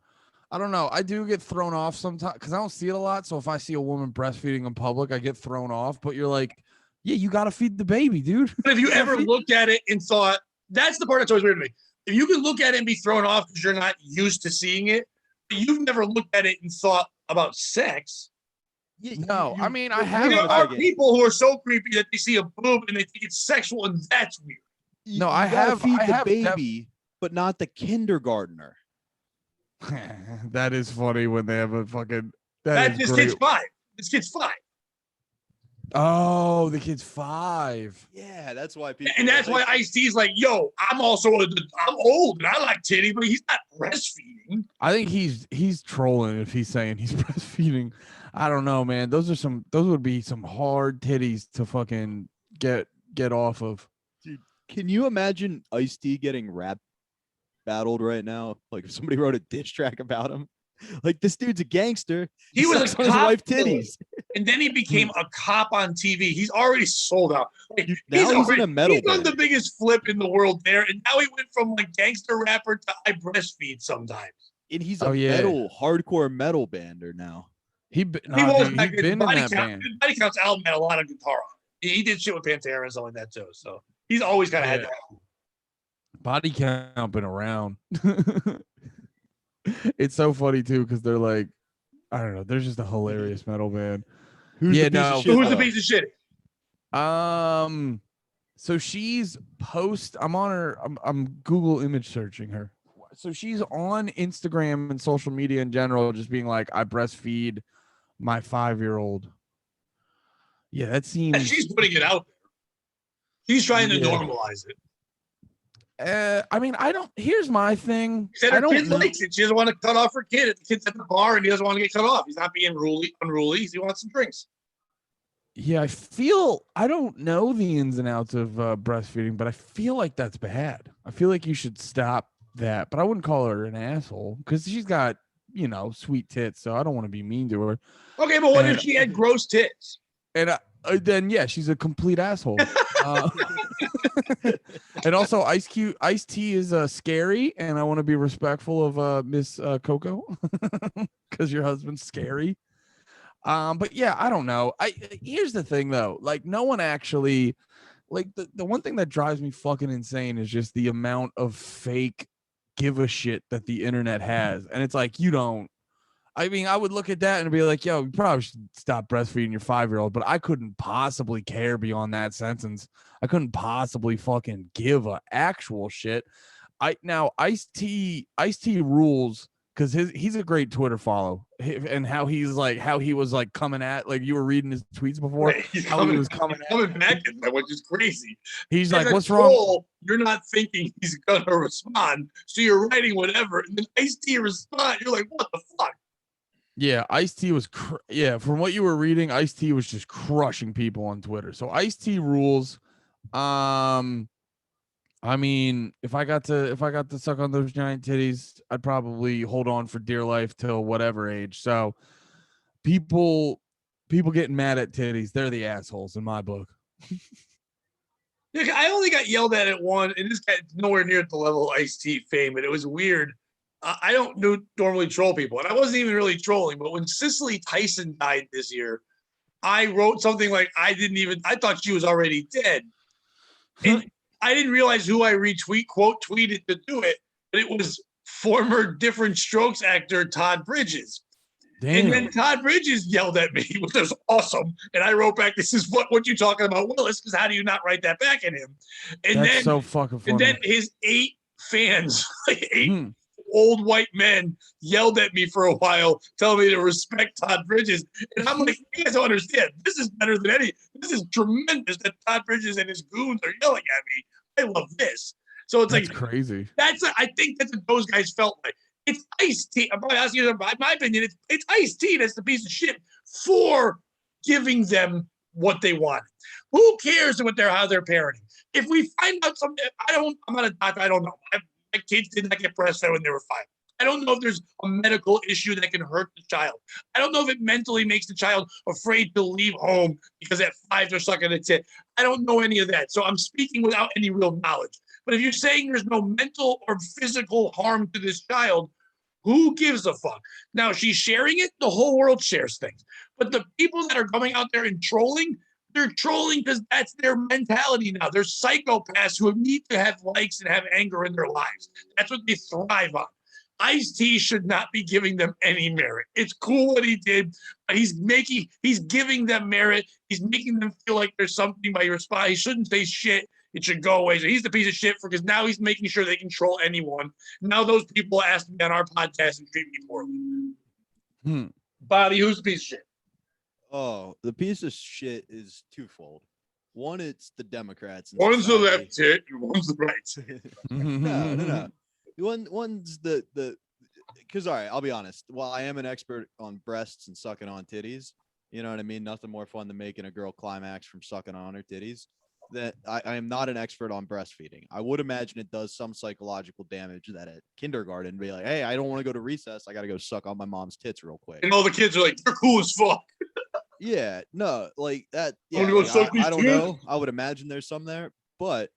know. I do get thrown off sometimes because I don't see it a lot. So if I see a woman breastfeeding in public, I get thrown off. But you're like, yeah, you got to feed the baby, dude. But if you ever looked at it and thought, that's the part that's always weird to me. If you can look at it and be thrown off because you're not used to seeing it, but you've never looked at it and thought about sex. No, I mean, I have. There are people who are so creepy that they see a boob and they think it's sexual, and that's weird. No, I have feed the baby, but not the kindergartner. That is funny when they have a fucking. This kid's 5. This kid's 5. Oh, the kid's 5. Yeah, that's why people. And that's why Ice-T's like, yo, I'm old and I like titties, but he's not breastfeeding. I think he's trolling if he's saying he's breastfeeding. I don't know, man. Those would be some hard titties to fucking get off of. Dude, can you imagine Ice-T getting rap battled right now? Like if somebody wrote a diss track about him. Like this dude's a gangster. He was sucks on his wife titties. And then he became a cop on TV. He's already sold out. Like, now he's in a metal He's done the biggest flip in the world there. And now he went from like gangster rapper to I breastfeed sometimes. And he's a hardcore metal bander now. He was back in in that band. Body Count's album had a lot of guitar on it. He did shit with Pantera and stuff like that too. So he's always kind of had that. Body Count been around. It's so funny too because they're like, I don't know, they're just a hilarious metal band. Who's the piece of shit? So she's I'm on her. I'm Google image searching her. So she's on Instagram and social media in general, just being like, I breastfeed my 5-year-old. Yeah, that seems. She's putting it out there. She's trying to normalize it. I mean, here's my thing. She said her kid likes it. She doesn't want to cut off her kid. If the kid's at the bar and he doesn't want to get cut off, he's not being unruly. He wants some drinks. Yeah, I don't know the ins and outs of breastfeeding, but I feel like that's bad. I feel like you should stop that, but I wouldn't call her an asshole because she's got, sweet tits. So I don't want to be mean to her. Okay, but what if she had gross tits? And then, yeah, she's a complete asshole. And also Ice-T is scary, and I want to be respectful of Miss Coco because your husband's scary. But yeah, I don't know. Here's the thing though, like no one actually, like the one thing that drives me fucking insane is just the amount of fake give a shit that the internet has, and it's like I mean, I would look at that and be like, yo, you probably should stop breastfeeding your 5-year-old, but I couldn't possibly care beyond that sentence. I couldn't possibly fucking give a actual shit. Ice-T rules because he's a great Twitter follow, and how he was like coming at, like you were reading his tweets before. He was coming back at that, which is crazy. He's like, what's wrong? You're not thinking he's gonna respond, so you're writing whatever, and then Ice-T respond. You're like, what the fuck? Yeah, Ice-T was from what you were reading, Ice-T was just crushing people on Twitter. So Ice-T rules. I mean, if I got to suck on those giant titties, I'd probably hold on for dear life till whatever age. So people getting mad at titties, they're the assholes in my book. Yeah, I only got yelled at one, and this guy's nowhere near at the level of Ice-T fame, and it was weird. I don't normally troll people, and I wasn't even really trolling, but when Cicely Tyson died this year, I wrote something like, I thought she was already dead. And I didn't realize who I tweeted to do it, but it was former Different Strokes actor Todd Bridges. Damn. And then Todd Bridges yelled at me, which was awesome. And I wrote back, this is what you talking about, Willis, because how do you not write that back at him? And that's so fucking funny. And then his 8 fans, like 8 old white men, yelled at me for a while, telling me to respect Todd Bridges. And I'm like, you guys don't understand. This is better than this is tremendous that Todd Bridges and his goons are yelling at me. I love this. So it's that's like crazy. I think that's what those guys felt like. It's Ice-T. I'm probably asking you, in my opinion, it's Ice-T that's the piece of shit for giving them what they want. Who cares how they're parenting? If we find out something, I'm not a doctor. I don't know. My kids did not get breastfed when they were 5. I don't know if there's a medical issue that can hurt the child. I don't know if it mentally makes the child afraid to leave home because at 5 they're sucking a tit. I don't know any of that. So I'm speaking without any real knowledge. But if you're saying there's no mental or physical harm to this child, who gives a fuck? Now she's sharing it. The whole world shares things. But the people that are going out there and trolling, they're trolling because that's their mentality now. They're psychopaths who need to have likes and have anger in their lives. That's what they thrive on. Ice-T should not be giving them any merit. It's cool what he did, but he's giving them merit. He's making them feel like there's something by your response. He shouldn't say shit. It should go away. So he's the piece of shit because now he's making sure they control anyone. Now those people ask me on our podcast and treat me poorly. Bobby, who's the piece of shit? Oh, the piece of shit is twofold. One, it's the Democrats. One's the left tit, one's the right. No. One's the because all right, I'll be honest. While I am an expert on breasts and sucking on titties, you know what I mean? Nothing more fun than making a girl climax from sucking on her titties. That I am not an expert on breastfeeding. I would imagine it does some psychological damage that at kindergarten be like, hey, I don't want to go to recess. I got to go suck on my mom's tits real quick. And all the kids are like, you're cool as fuck. Yeah, no, like that. I Yeah, wanna go suck these I don't tits. know. I would imagine there's some there, but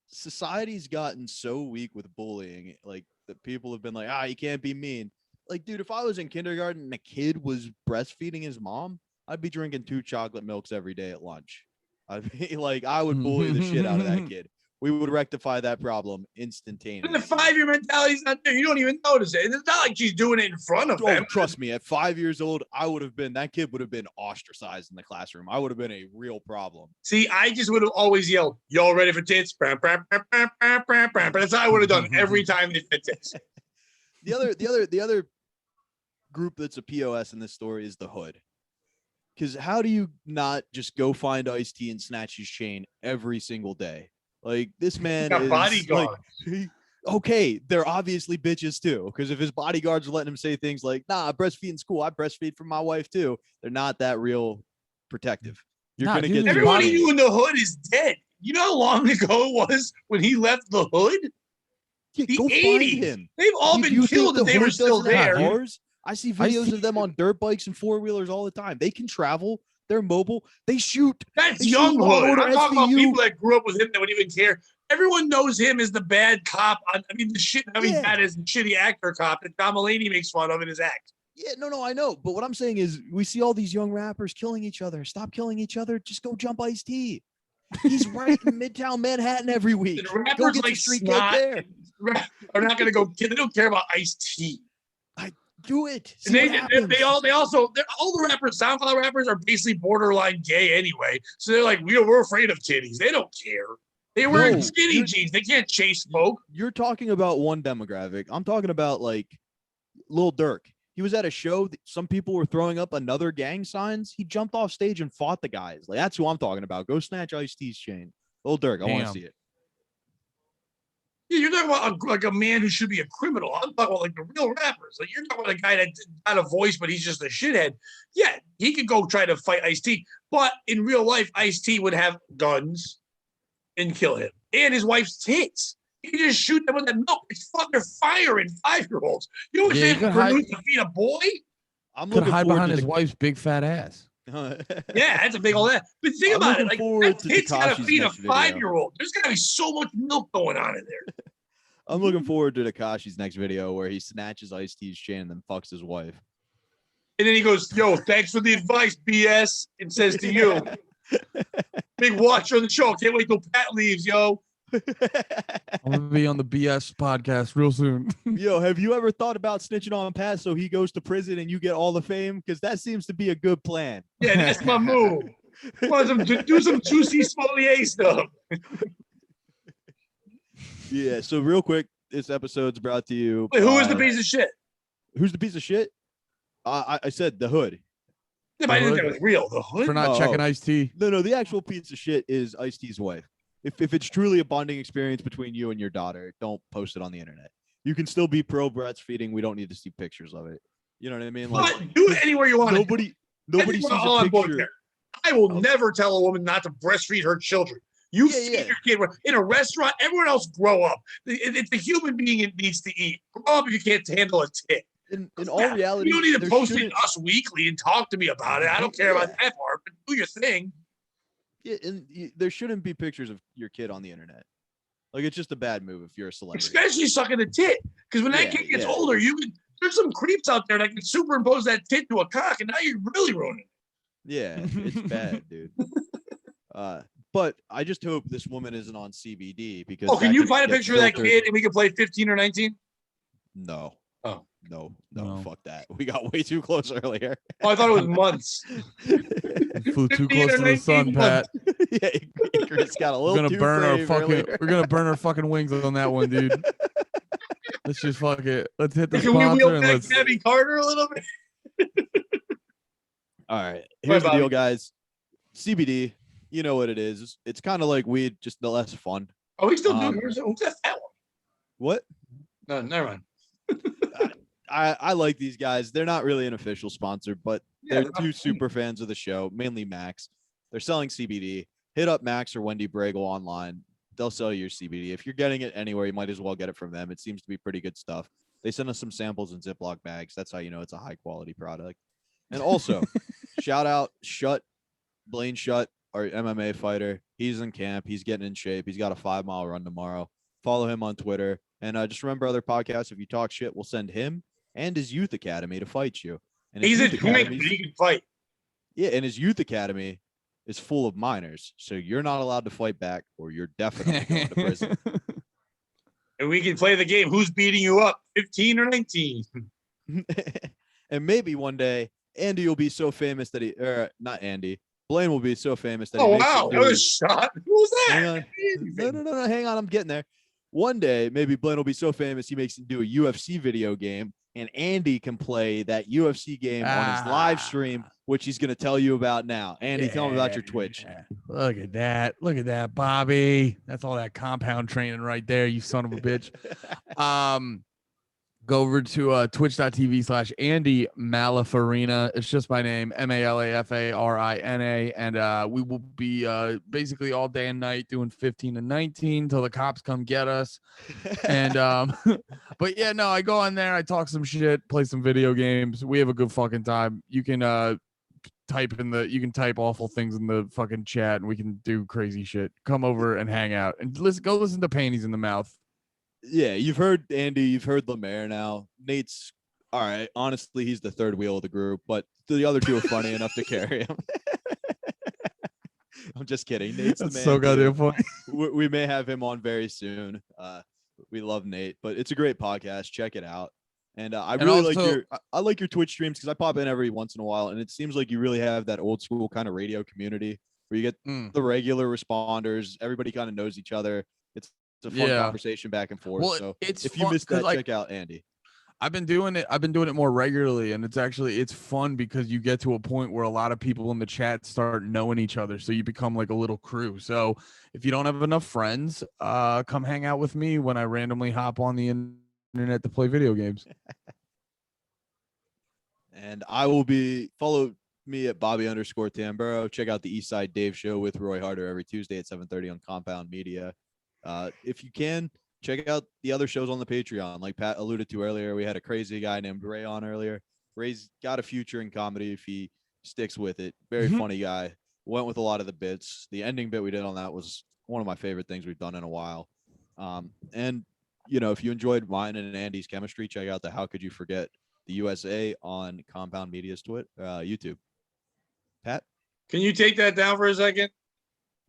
society's gotten so weak with bullying, like that people have been like, you can't be mean. Like, dude, if I was in kindergarten and a kid was breastfeeding his mom, I'd be drinking 2 chocolate milks every day at lunch. I'd be like, I would bully the shit out of that kid. We would rectify that problem instantaneously. But the 5-year mentality's not there. You don't even notice it. And it's not like she's doing it in front of them. Trust me, at 5 years old, that kid would have been ostracized in the classroom. I would have been a real problem. See, I just would have always yelled, y'all ready for tits? But that's how I would have done every time they fit tits. The other group that's a POS in this story is the hood. Because how do you not just go find Ice-T and snatch his chain every single day? Like, this man is bodyguard. Like, okay, they're obviously bitches too. Because if his bodyguards are letting him say things like, nah, breastfeeding's cool, I breastfeed from my wife too, they're not that real protective. You're gonna get everyone he knew in the hood is dead. You know how long ago it was when he left the hood? Yeah, the go 80s. find him. They've all been killed if they were still there. I see videos of them on dirt bikes and 4-wheelers all the time. They can travel. They're mobile. They shoot. That's young hood. I'm talking about people that grew up with him that would even care. Everyone knows him as the bad cop. Bad as the shitty actor cop that Tom Mulaney makes fun of in his act. Yeah, no, I know. But what I'm saying is we see all these young rappers killing each other. Stop killing each other. Just go jump Ice-T. He's right in Midtown Manhattan every week. The rappers go get like the street snot there. Are not going to go. They don't care about Ice-T. Do it. All the rappers, SoundCloud rappers, are basically borderline gay anyway. So they're like, we're afraid of titties. They don't care. They wear skinny jeans. They can't chase smoke. You're talking about one demographic. I'm talking about like Lil Durk. He was at a show. Some people were throwing up another gang signs. He jumped off stage and fought the guys. Like, that's who I'm talking about. Go snatch Ice-T's chain. Lil Durk. I want to see it. Yeah, you're talking about like a man who should be a criminal. I'm talking about like the real rappers. Like, you're talking about a guy that got a voice, but he's just a shithead. Yeah, he could go try to fight Ice-T. But in real life, Ice-T would have guns and kill him. And his wife's tits. He just shoot them with that milk. It's fucking firing 5-year-olds. You know what I'm saying? To feed a boy? I'm looking hide behind his wife's big fat ass. Yeah, that's a big old ass. But think about it. Like, that kid's got to feed a 5-year-old. There's got to be so much milk going on in there. I'm looking forward to Tekashi's next video where he snatches Ice-T's chain and then fucks his wife. And then he goes, yo, thanks for the advice, BS. It says to you. Big watcher of the show. Can't wait till Pat leaves, yo. I'm gonna be on the BS podcast real soon. Yo, have you ever thought about snitching on Pat so he goes to prison and you get all the fame? Because that seems to be a good plan. Yeah, that's my move. Do some juicy Smolier stuff. Yeah, so real quick, this episode's brought to you. Wait, who is the piece of shit? Who's the piece of shit? I said the hood. Yeah, but I didn't think it was real. The hood? For not checking Ice-T. No, the actual piece of shit is Ice-T's wife. If it's truly a bonding experience between you and your daughter, don't post it on the internet. You can still be pro breastfeeding. We don't need to see pictures of it. You know what I mean? Like, do it anywhere you want. Nobody sees a picture. I will never tell a woman not to breastfeed her children. You feed your kid in a restaurant. Everyone else grow up. It's the human being it needs to eat. Grow up if you can't handle a tit. In all reality, you don't need to post it Us Weekly and talk to me about it. I don't care about that part, but do your thing. Yeah, and there shouldn't be pictures of your kid on the internet. Like, it's just a bad move if you're a celebrity. Especially sucking a tit. Because when that kid gets older, there's some creeps out there that can superimpose that tit to a cock, and now you're really ruining it. Yeah, it's bad, dude. But I just hope this woman isn't on CBD because. Can you find a picture of that kid and we can play 15 or 19? No. Oh. No, fuck that. We got way too close earlier. Oh, I thought it was months. Flew too close to the sun, Pat. Yeah, Chris got a little We're gonna burn our fucking. earlier. We're gonna burn our fucking wings on that one, dude. Let's just fuck it. Let's hit the Can we sponsor wheel and back let's. Gabby Carter a little bit? All right, here's the deal, guys. CBD, you know what it is. It's kind of like weed, just less fun. Oh, we still doing who's that one? What? No, never mind. I like these guys. They're not really an official sponsor, but they're two super fans of the show, mainly Max. They're selling CBD. Hit up Max or Wendy Bragle online. They'll sell you your CBD. If you're getting it anywhere, you might as well get it from them. It seems to be pretty good stuff. They send us some samples in Ziploc bags. That's how you know it's a high quality product. And also, shout out Blaine Shutt, our MMA fighter. He's in camp. He's getting in shape. He's got a 5-mile run tomorrow. Follow him on Twitter. And just remember other podcasts. If you talk shit, we'll send him and his youth academy to fight you. And he's a twink, but he can fight. Yeah, and his youth academy is full of minors. So you're not allowed to fight back or you're definitely going to prison. And we can play the game. Who's beating you up? 15 or 19? And maybe one day Andy will be so famous that not Andy. Blaine will be so famous that he makes wow, that was a shot. Who was that? Hang on. No, hang on. I'm getting there. One day, maybe Blaine will be so famous he makes him do a UFC video game, and Andy can play that UFC game on his live stream, which he's going to tell you about now. Andy, tell him about your Twitch. Look at that. Look at that, Bobby. That's all that compound training right there, you son of a bitch. Go over to twitch.tv/Andy Malafarina. It's just my name, Malafarina. And we will be basically all day and night doing 15 and 19 till the cops come get us. And but yeah, no, I go on there, I talk some shit, play some video games. We have a good fucking time. You can type awful things in the fucking chat and we can do crazy shit. Come over and hang out and go listen to Panties in the Mouth. Yeah, you've heard Andy, you've heard Lemaire now. Nate's all right. Honestly, he's the third wheel of the group, but the other two are funny enough to carry him. I'm just kidding. Nate's the man. So goddamn funny. We may have him on very soon. We love Nate, but it's a great podcast. Check it out. And I like your Twitch streams because I pop in every once in a while, and it seems like you really have that old school kind of radio community where you get the regular responders. Everybody kind of knows each other. It's a fun conversation back and forth. Well, so it's if you missed that, check out Andy. I've been doing it more regularly, and it's fun because you get to a point where a lot of people in the chat start knowing each other, so you become like a little crew. So if you don't have enough friends, come hang out with me when I randomly hop on the internet to play video games. And I will follow me at Bobby_Tamburo. Check out the Eastside Dave show with Roy Harder every Tuesday at 7:30 on Compound Media. If you can, check out the other shows on the Patreon. Like Pat alluded to earlier, we had a crazy guy named Ray on earlier. Ray's got a future in comedy if he sticks with it. Very funny guy. Went with a lot of the bits. The ending bit we did on that was one of my favorite things we've done in a while. And, you know, if you enjoyed mine and Andy's chemistry, check out the How Could You Forget the USA on Compound Media's YouTube. Pat? Can you take that down for a second?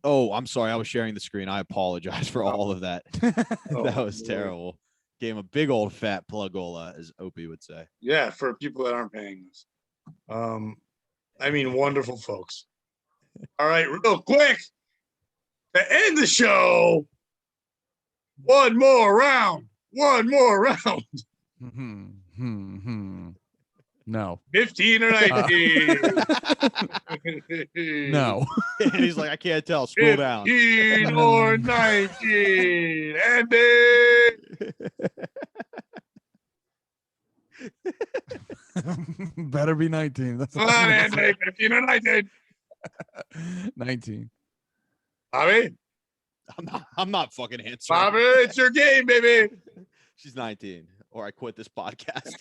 Oh, I'm sorry. I was sharing the screen. I apologize for all of that. That was terrible. Gave him a big old fat plugola, as Opie would say. Yeah, for people that aren't paying this. I mean, wonderful folks. All right, real quick. To end the show, one more round. No. 15 or 19. No. And he's like, I can't tell. Scroll down. 15 or 19. Andy. Better be 19. That's Come on, Andy. 15 or 19. 19. Bobby, I'm not fucking answering. Bobby, it's your game, baby. She's 19, or I quit this podcast.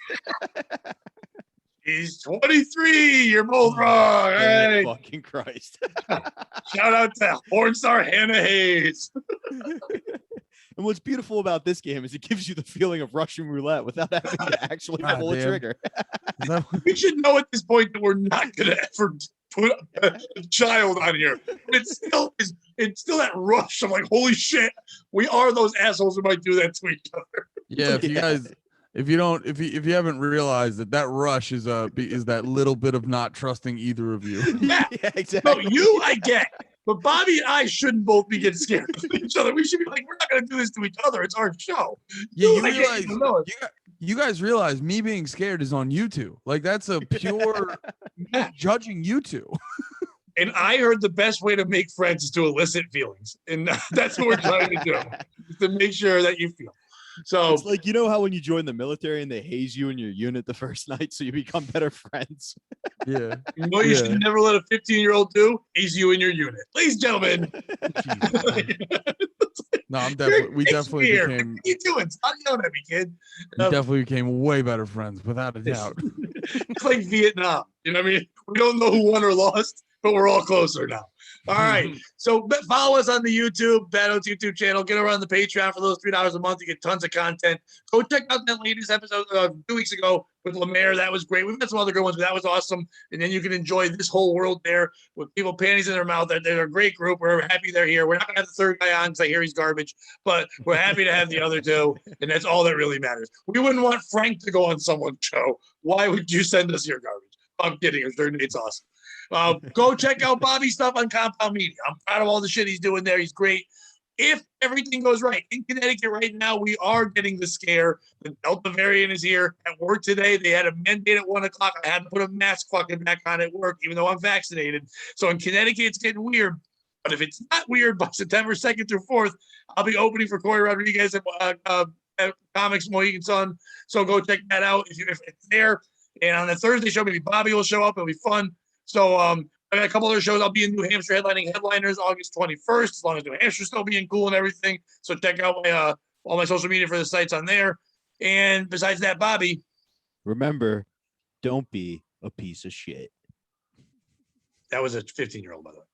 He's 23. You're both wrong. Thank Hey, fucking Christ. shout out to porn star Hannah Hayes. And what's beautiful about this game is it gives you the feeling of Russian roulette without having to actually God pull a damn. trigger. Is that We should know at this point that we're not going to ever put a child on here. But it's still that rush. I'm like, holy shit, we are those assholes who might do that to each other. Yeah, if you guys, if you haven't realized that rush is that little bit of not trusting either of you. Yeah, exactly. No, you I get, but Bobby and I shouldn't both be getting scared of each other. We should be like, we're not going to do this to each other. It's our show. Yeah, you I get realize you know it. you guys realize me being scared is on YouTube. Like that's a pure me judging you two. And I heard the best way to make friends is to elicit feelings, and that's what we're trying to do, is to make sure that you feel. So It's like, you know how when you join the military and they haze you in your unit the first night so you become better friends? Yeah. you know you should never let a 15-year-old do is you in your unit. Ladies and gentlemen. No, I'm definitely we definitely weird. became What are you doing? Stop yelling at me, kid. we definitely became way better friends without a doubt. It's like Vietnam. You know what I mean? We don't know who won or lost, but we're all closer now. All right. So follow us on the Bad Oats YouTube channel. Get over on the Patreon for those $3 a month. You get tons of content. Go check out that latest episode 2 weeks ago with Lemaire. That was great. We've got some other good ones, but that was awesome. And then you can enjoy this whole world there with people panties in their mouth. They're a great group. We're happy they're here. We're not going to have the third guy on because I hear he's garbage, but we're happy to have the other two. And that's all that really matters. We wouldn't want Frank to go on someone's show. Why would you send us your garbage? I'm kidding. It's awesome. Go check out Bobby's stuff on Compound Media. I'm proud of all the shit he's doing there. He's great. If everything goes right in Connecticut right now, we are getting the scare. The Delta variant is here. At work today, they had a mandate at 1 o'clock. I had to put a mask fucking back on at work, even though I'm vaccinated. So in Connecticut, it's getting weird. But if it's not weird by September 2nd through 4th, I'll be opening for Corey Rodriguez at Comics Mohegan Sun. So go check that out if it's there. And on the Thursday show, maybe Bobby will show up. It'll be fun. So I got a couple other shows. I'll be in New Hampshire headlining Headliners August 21st, as long as New Hampshire's still being cool and everything. So check out all my social media for the sites on there. And besides that, Bobby. Remember, don't be a piece of shit. That was a 15-year-old, by the way.